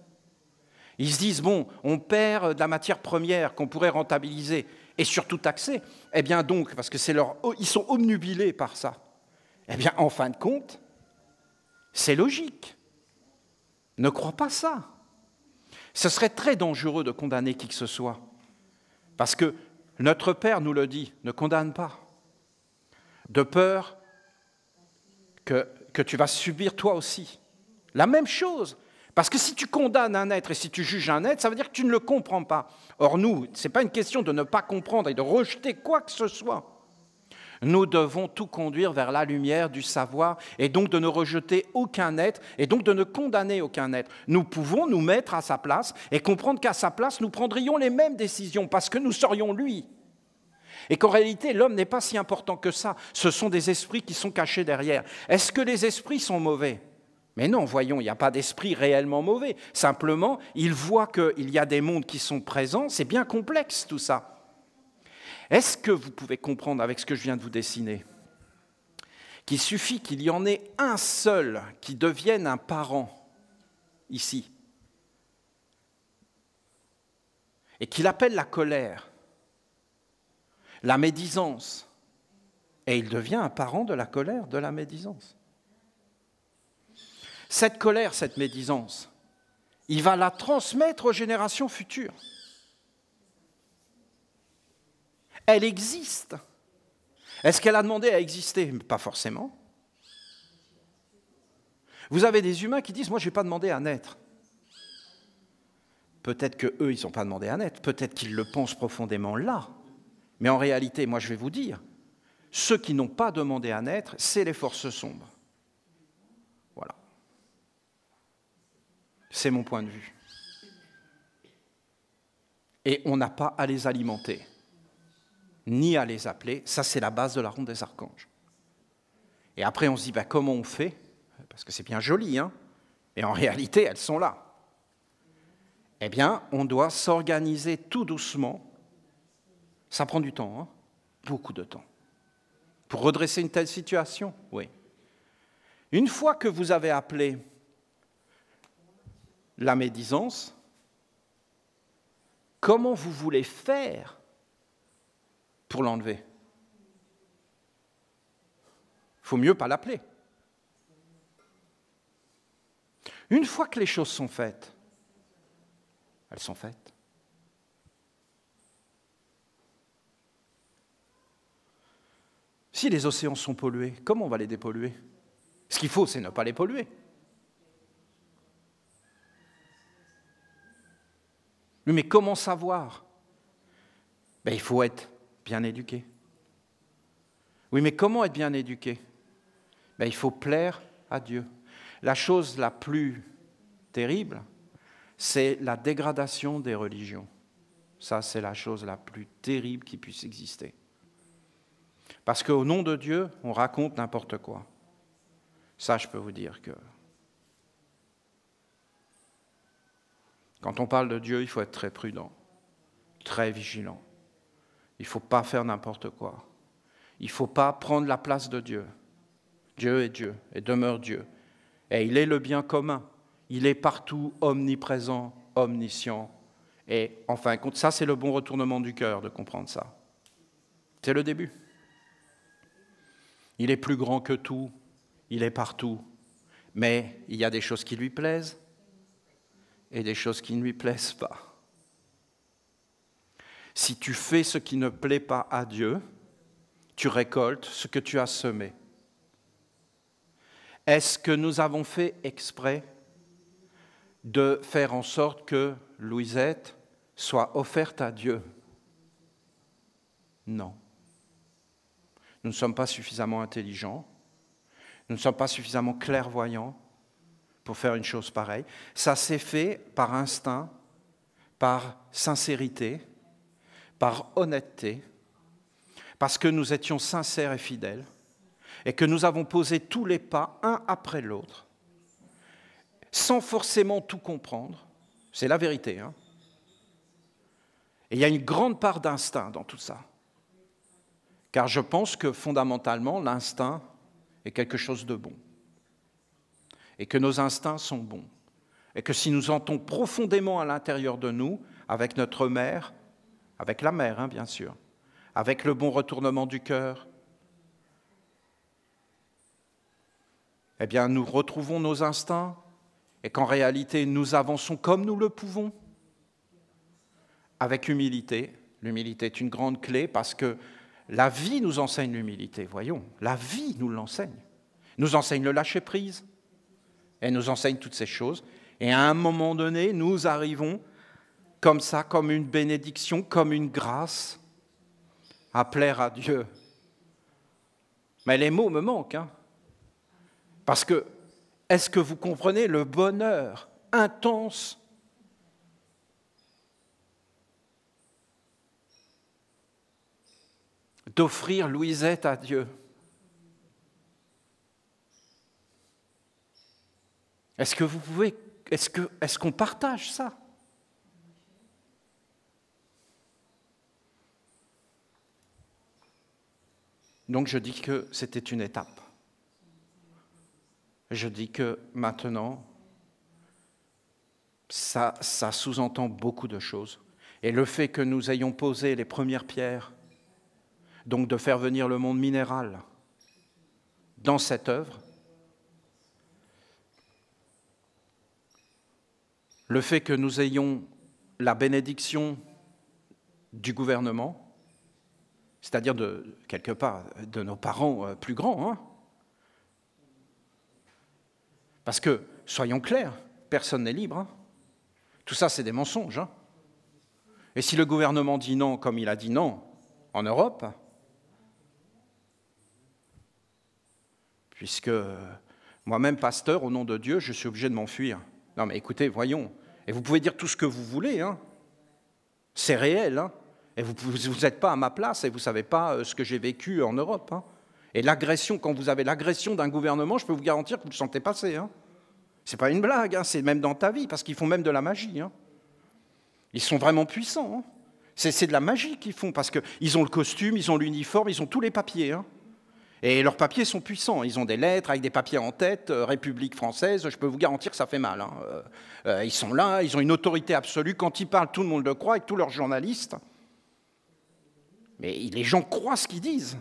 Ils se disent, bon, on perd de la matière première qu'on pourrait rentabiliser et surtout taxer. Eh bien donc, parce que ils sont obnubilés par ça. Eh bien, en fin de compte, c'est logique. Ne crois pas ça. Ce serait très dangereux de condamner qui que ce soit. Parce que notre Père nous le dit, ne condamne pas. de peur que tu vas subir toi aussi. La même chose. Parce que si tu condamnes un être et si tu juges un être, ça veut dire que tu ne le comprends pas. Or nous, ce n'est pas une question de ne pas comprendre et de rejeter quoi que ce soit. Nous devons tout conduire vers la lumière du savoir et donc de ne rejeter aucun être et donc de ne condamner aucun être. Nous pouvons nous mettre à sa place et comprendre qu'à sa place, nous prendrions les mêmes décisions parce que nous serions lui. Et qu'en réalité, l'homme n'est pas si important que ça. Ce sont des esprits qui sont cachés derrière. Est-ce que les esprits sont mauvais ? Mais non, voyons, il n'y a pas d'esprit réellement mauvais. Simplement, il voit qu'il y a des mondes qui sont présents. C'est bien complexe tout ça. Est-ce que vous pouvez comprendre avec ce que je viens de vous dessiner qu'il suffit qu'il y en ait un seul qui devienne un parent ici et qu'il appelle la colère, la médisance, et il devient un parent de la colère, de la médisance. Cette colère, cette médisance, il va la transmettre aux générations futures. Elle existe. Est-ce qu'elle a demandé à exister ? Pas forcément. Vous avez des humains qui disent « moi, je n'ai pas demandé à naître ». Peut-être qu'eux, ils n'ont pas demandé à naître. Peut-être qu'ils le pensent profondément là. Mais en réalité, moi, je vais vous dire, ceux qui n'ont pas demandé à naître, c'est les forces sombres. Voilà. C'est mon point de vue. Et on n'a pas à les alimenter, ni à les appeler. Ça, c'est la base de la ronde des archanges. Et après, on se dit, comment on fait ? Parce que c'est bien joli, hein ? Et en réalité, elles sont là. Eh bien, on doit s'organiser tout doucement. Ça prend du temps, hein ? Beaucoup de temps. Pour redresser une telle situation, oui. Une fois que vous avez appelé la médisance, comment vous voulez faire pour l'enlever ? Il faut mieux pas l'appeler. Une fois que les choses sont faites, elles sont faites. Si les océans sont pollués, comment on va les dépolluer ? Ce qu'il faut, c'est ne pas les polluer. Mais comment savoir ? Il faut être bien éduqué. Oui, mais comment être bien éduqué ? Il faut plaire à Dieu. La chose la plus terrible, c'est la dégradation des religions. Ça, c'est la chose la plus terrible qui puisse exister. Parce qu'au nom de Dieu, on raconte n'importe quoi. Ça, je peux vous dire que quand on parle de Dieu, il faut être très prudent, très vigilant. Il ne faut pas faire n'importe quoi. Il ne faut pas prendre la place de Dieu. Dieu est Dieu et demeure Dieu. Et il est le bien commun. Il est partout, omniprésent, omniscient. Et enfin, ça, c'est le bon retournement du cœur de comprendre ça. C'est le début. Il est plus grand que tout, il est partout. Mais il y a des choses qui lui plaisent et des choses qui ne lui plaisent pas. Si tu fais ce qui ne plaît pas à Dieu, tu récoltes ce que tu as semé. Est-ce que nous avons fait exprès de faire en sorte que Louisette soit offerte à Dieu ? Non. Nous ne sommes pas suffisamment intelligents, nous ne sommes pas suffisamment clairvoyants pour faire une chose pareille. Ça s'est fait par instinct, par sincérité, par honnêteté, parce que nous étions sincères et fidèles, et que nous avons posé tous les pas, un après l'autre, sans forcément tout comprendre. C'est la vérité, hein. Et il y a une grande part d'instinct dans tout ça. Car je pense que fondamentalement, l'instinct est quelque chose de bon. Et que nos instincts sont bons. Et que si nous sentons profondément à l'intérieur de nous, avec notre mère, avec la mère, hein, bien sûr, avec le bon retournement du cœur, eh bien, nous retrouvons nos instincts et qu'en réalité, nous avançons comme nous le pouvons, avec humilité. L'humilité est une grande clé parce que La vie nous enseigne l'humilité, voyons. La vie nous l'enseigne. Nous enseigne le lâcher-prise. Elle nous enseigne toutes ces choses. Et à un moment donné, nous arrivons comme ça, comme une bénédiction, comme une grâce, à plaire à Dieu. Mais les mots me manquent, hein. Parce que, est-ce que vous comprenez le bonheur intense d'offrir Louisette à Dieu? Est-ce que vous pouvez, est-ce qu'on partage ça? Donc je dis que c'était une étape. Je dis que maintenant, ça sous-entend beaucoup de choses. Et le fait que nous ayons posé les premières pierres, donc de faire venir le monde minéral dans cette œuvre, le fait que nous ayons la bénédiction du gouvernement, c'est-à-dire quelque part de nos parents plus grands, hein. Parce que, soyons clairs, personne n'est libre, hein. Tout ça, c'est des mensonges, hein. Et si le gouvernement dit non, comme il a dit non en Europe, puisque moi-même, pasteur, au nom de Dieu, je suis obligé de m'enfuir. Non mais écoutez, voyons, et vous pouvez dire tout ce que vous voulez, hein. C'est réel, hein. Et vous n'êtes pas à ma place et vous ne savez pas ce que j'ai vécu en Europe, hein. Et l'agression, quand vous avez l'agression d'un gouvernement, je peux vous garantir que vous le sentez passer, hein. Ce n'est pas une blague, hein, c'est même dans ta vie, parce qu'ils font même de la magie, hein. Ils sont vraiment puissants, hein. C'est de la magie qu'ils font, parce qu'ils ont le costume, ils ont l'uniforme, ils ont tous les papiers, hein. Et leurs papiers sont puissants. Ils ont des lettres avec des papiers en tête, République française, je peux vous garantir que ça fait mal, hein. Ils sont là, ils ont une autorité absolue. Quand ils parlent, tout le monde le croit, avec tous leurs journalistes. Mais les gens croient ce qu'ils disent.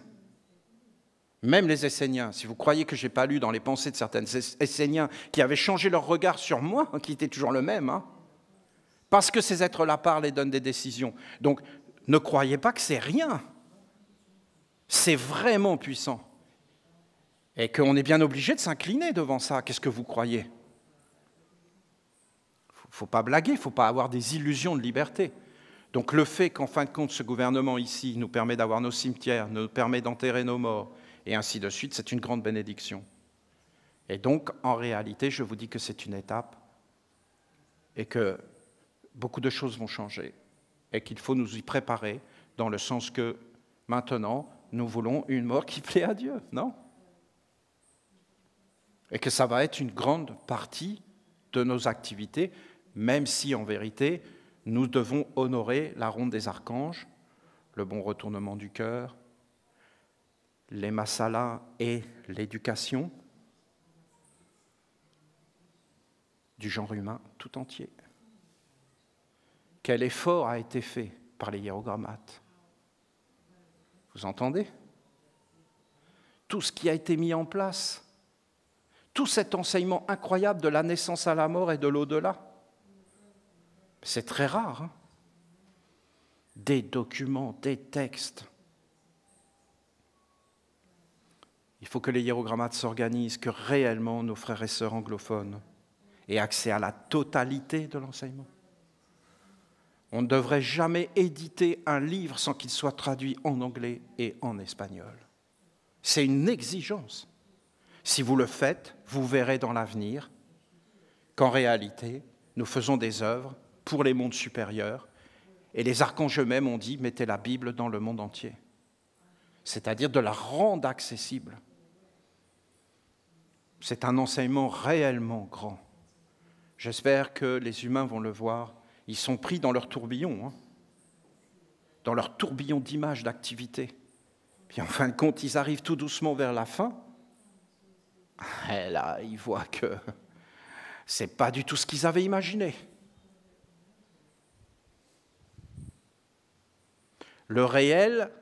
Même les Esséniens. Si vous croyez que je n'ai pas lu dans les pensées de certains Esséniens qui avaient changé leur regard sur moi, qui était toujours le même, hein, parce que ces êtres-là parlent et donnent des décisions. Donc, ne croyez pas que c'est rien. C'est vraiment puissant. Et qu'on est bien obligé de s'incliner devant ça. Qu'est-ce que vous croyez? Il ne faut pas blaguer, il ne faut pas avoir des illusions de liberté. Donc le fait qu'en fin de compte, ce gouvernement ici nous permet d'avoir nos cimetières, nous permet d'enterrer nos morts, et ainsi de suite, c'est une grande bénédiction. Et donc, en réalité, je vous dis que c'est une étape, et que beaucoup de choses vont changer, et qu'il faut nous y préparer, dans le sens que, maintenant, nous voulons une mort qui plaît à Dieu, non? Et que ça va être une grande partie de nos activités, même si, en vérité, nous devons honorer la ronde des archanges, le bon retournement du cœur, les masalas et l'éducation du genre humain tout entier. Quel effort a été fait par les hiérogrammates? Vous entendez? Tout ce qui a été mis en place, tout cet enseignement incroyable de la naissance à la mort et de l'au-delà. C'est très rare, hein? Des documents, des textes. Il faut que les hiérogrammates s'organisent, que réellement nos frères et sœurs anglophones aient accès à la totalité de l'enseignement. On ne devrait jamais éditer un livre sans qu'il soit traduit en anglais et en espagnol. C'est une exigence. Si vous le faites, vous verrez dans l'avenir qu'en réalité, nous faisons des œuvres pour les mondes supérieurs, et les archanges eux-mêmes ont dit « mettez la Bible dans le monde entier », c'est-à-dire de la rendre accessible. C'est un enseignement réellement grand. J'espère que les humains vont le voir. Ils sont pris dans leur tourbillon, hein, dans leur tourbillon d'images, d'activités. Puis en fin de compte, ils arrivent tout doucement vers la fin, et là, ils voient que ce n'est pas du tout ce qu'ils avaient imaginé. Le réel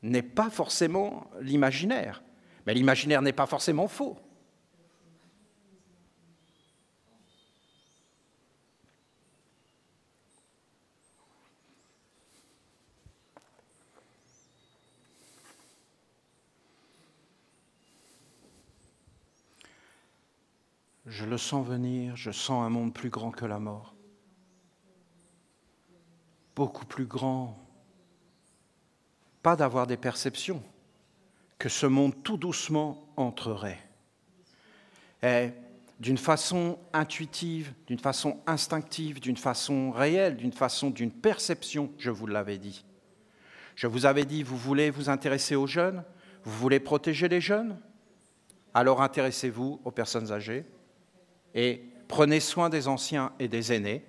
n'est pas forcément l'imaginaire, mais l'imaginaire n'est pas forcément faux. je le sens venir, je sens un monde plus grand que la mort. Beaucoup plus grand. Pas d'avoir des perceptions, que ce monde tout doucement entrerait. Et d'une façon intuitive, d'une façon instinctive, d'une façon réelle, d'une perception, je vous l'avais dit. Je vous avais dit, vous voulez vous intéresser aux jeunes? Vous voulez protéger les jeunes? Alors intéressez-vous aux personnes âgées et prenez soin des anciens et des aînés.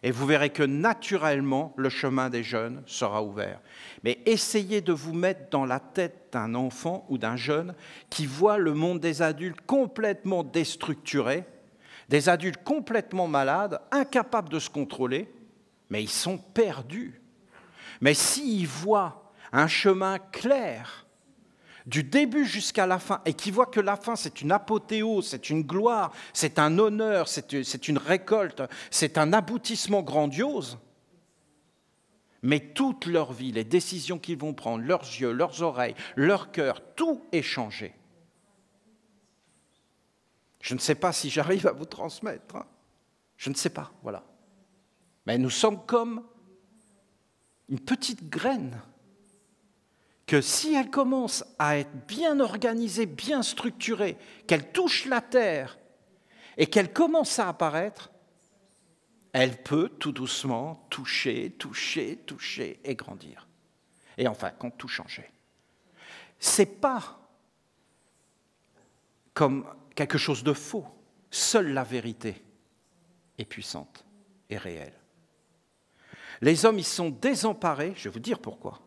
Et vous verrez que naturellement, le chemin des jeunes sera ouvert. Mais essayez de vous mettre dans la tête d'un enfant ou d'un jeune qui voit le monde des adultes complètement déstructuré, des adultes complètement malades, incapables de se contrôler, mais ils sont perdus. Mais s'ils voient un chemin clair, du début jusqu'à la fin, et qui voit que la fin, c'est une apothéose, c'est une gloire, c'est un honneur, c'est une récolte, c'est un aboutissement grandiose, mais toute leur vie, les décisions qu'ils vont prendre, leurs yeux, leurs oreilles, leur cœur, tout est changé. Je ne sais pas si j'arrive à vous transmettre, hein. Je ne sais pas, voilà. Mais nous sommes comme une petite graine que si elle commence à être bien organisée, bien structurée, qu'elle touche la terre et qu'elle commence à apparaître, elle peut tout doucement toucher et grandir. Et en fin de compte, tout changer. Ce n'est pas comme quelque chose de faux. Seule la vérité est puissante et réelle. Les hommes, ils sont désemparés, je vais vous dire pourquoi.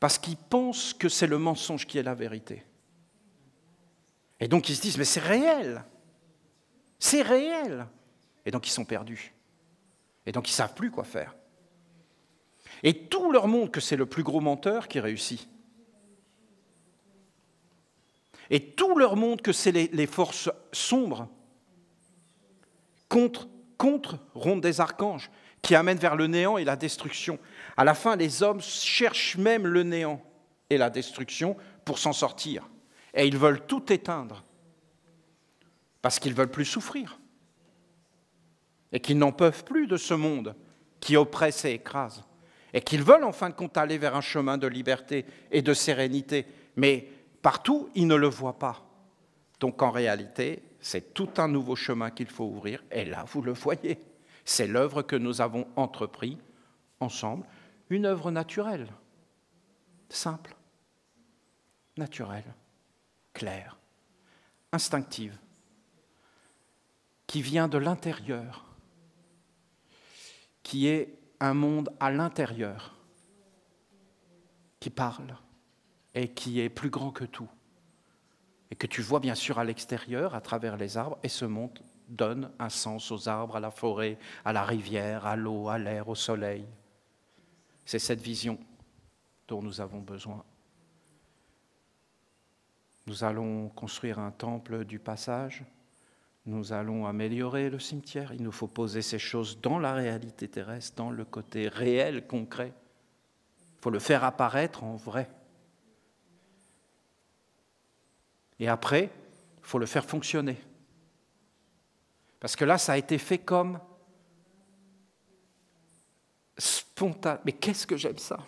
Parce qu'ils pensent que c'est le mensonge qui est la vérité. Et donc ils se disent, mais c'est réel. C'est réel. Et donc ils sont perdus. Et donc ils ne savent plus quoi faire. Et tout leur montre que c'est le plus gros menteur qui réussit. Et tout leur montre que c'est les forces sombres contre ronde des archanges qui amènent vers le néant et la destruction. À la fin, les hommes cherchent même le néant et la destruction pour s'en sortir. Et ils veulent tout éteindre parce qu'ils ne veulent plus souffrir et qu'ils n'en peuvent plus de ce monde qui oppresse et écrase et qu'ils veulent en fin de compte aller vers un chemin de liberté et de sérénité. Mais partout, ils ne le voient pas. Donc en réalité, c'est tout un nouveau chemin qu'il faut ouvrir. Et là, vous le voyez, c'est l'œuvre que nous avons entreprise ensemble. Une œuvre naturelle, simple, naturelle, claire, instinctive, qui vient de l'intérieur, qui est un monde à l'intérieur, qui parle et qui est plus grand que tout, et que tu vois bien sûr à l'extérieur, à travers les arbres, et ce monde donne un sens aux arbres, à la forêt, à la rivière, à l'eau, à l'air, au soleil. C'est cette vision dont nous avons besoin. Nous allons construire un temple du passage, nous allons améliorer le cimetière, il nous faut poser ces choses dans la réalité terrestre, dans le côté réel, concret. Il faut le faire apparaître en vrai. Et après, il faut le faire fonctionner. Parce que là, ça a été fait comme spontané. Mais qu'est-ce que j'aime ça?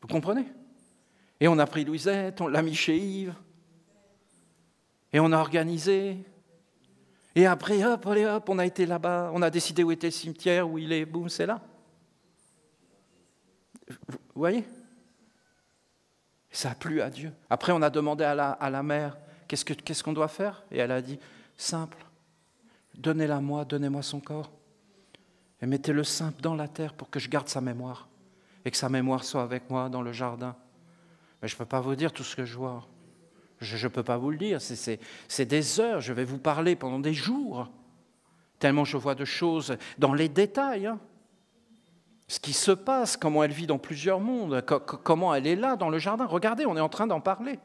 Vous comprenez? Et on a pris Louisette, on l'a mis chez Yves, et on a organisé. Et après, hop, allez, hop, on a été là-bas, on a décidé où était le cimetière, où il est, boum, c'est là. Vous voyez? Ça a plu à Dieu. Après, on a demandé à la mère, qu'est-ce qu'on doit faire? Et elle a dit, simple, donnez-la-moi, donnez-moi son corps. Et mettez-le simple dans la terre pour que je garde sa mémoire. Et que sa mémoire soit avec moi dans le jardin. Mais je ne peux pas vous dire tout ce que je vois. Je ne peux pas vous le dire. C'est des heures, je vais vous parler pendant des jours. Tellement je vois de choses dans les détails. Hein. Ce qui se passe, comment elle vit dans plusieurs mondes, comment elle est là dans le jardin. Regardez, on est en train d'en parler.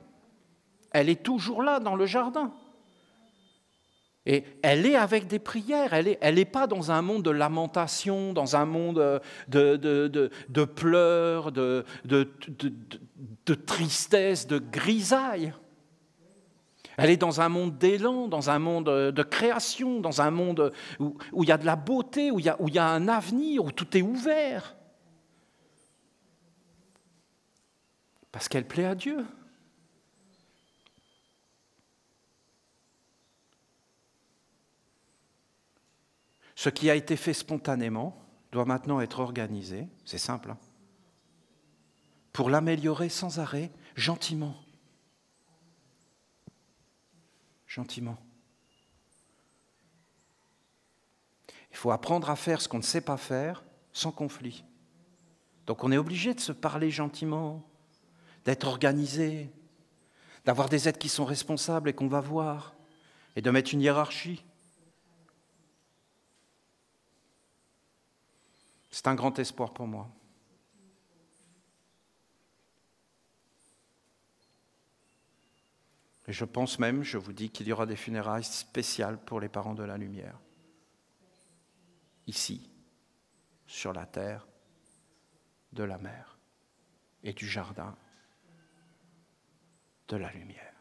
Elle est toujours là dans le jardin. Et elle est avec des prières, elle n'est pas dans un monde de lamentation, dans un monde de pleurs, de tristesse, de grisaille. Elle est dans un monde d'élan, dans un monde de création, dans un monde où il y a de la beauté, où il y a un avenir, où tout est ouvert. Parce qu'elle plaît à Dieu. Ce qui a été fait spontanément doit maintenant être organisé, c'est simple, hein, pour l'améliorer sans arrêt, gentiment. Gentiment. Il faut apprendre à faire ce qu'on ne sait pas faire sans conflit. Donc on est obligé de se parler gentiment, d'être organisé, d'avoir des aides qui sont responsables et qu'on va voir, et de mettre une hiérarchie. C'est un grand espoir pour moi. Et je pense même, je vous dis, qu'il y aura des funérailles spéciales pour les parents de la lumière. Ici, sur la terre, de la mer et du jardin de la lumière.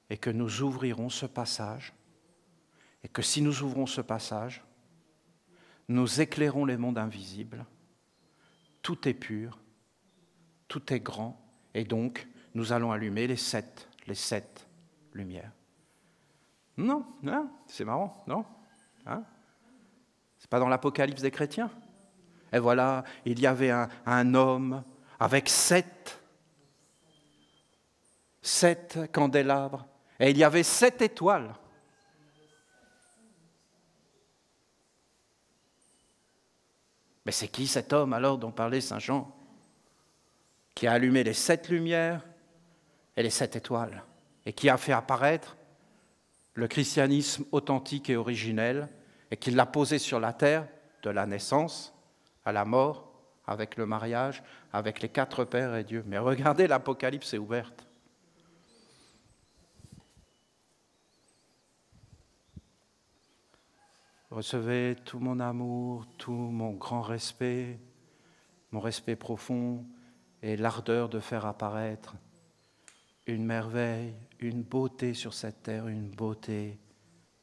Et que nous ouvrirons ce passage, et que si nous ouvrons ce passage, nous éclairons les mondes invisibles, tout est pur, tout est grand, et donc nous allons allumer les sept lumières. Non, c'est marrant, non, hein? C'est pas dans l'Apocalypse des chrétiens. Et voilà, il y avait un homme avec sept candélabres, et il y avait 7 étoiles. Mais c'est qui cet homme alors dont parlait Saint Jean, qui a allumé les 7 lumières et les 7 étoiles, et qui a fait apparaître le christianisme authentique et originel, et qui l'a posé sur la terre de la naissance à la mort, avec le mariage, avec les 4 pères et Dieu. Mais regardez, l'Apocalypse est ouverte. Recevez tout mon amour, tout mon grand respect, mon respect profond et l'ardeur de faire apparaître une merveille, une beauté sur cette terre, une beauté,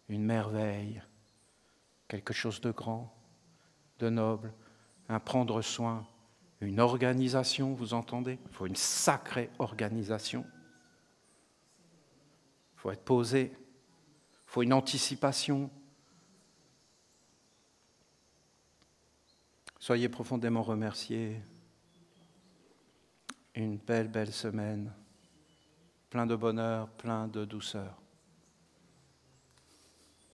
une merveille, quelque chose de grand, de noble, un prendre soin, une organisation, vous entendez? Il faut une sacrée organisation. Il faut être posé, il faut une anticipation. Soyez profondément remerciés. Une belle semaine, plein de bonheur, plein de douceur.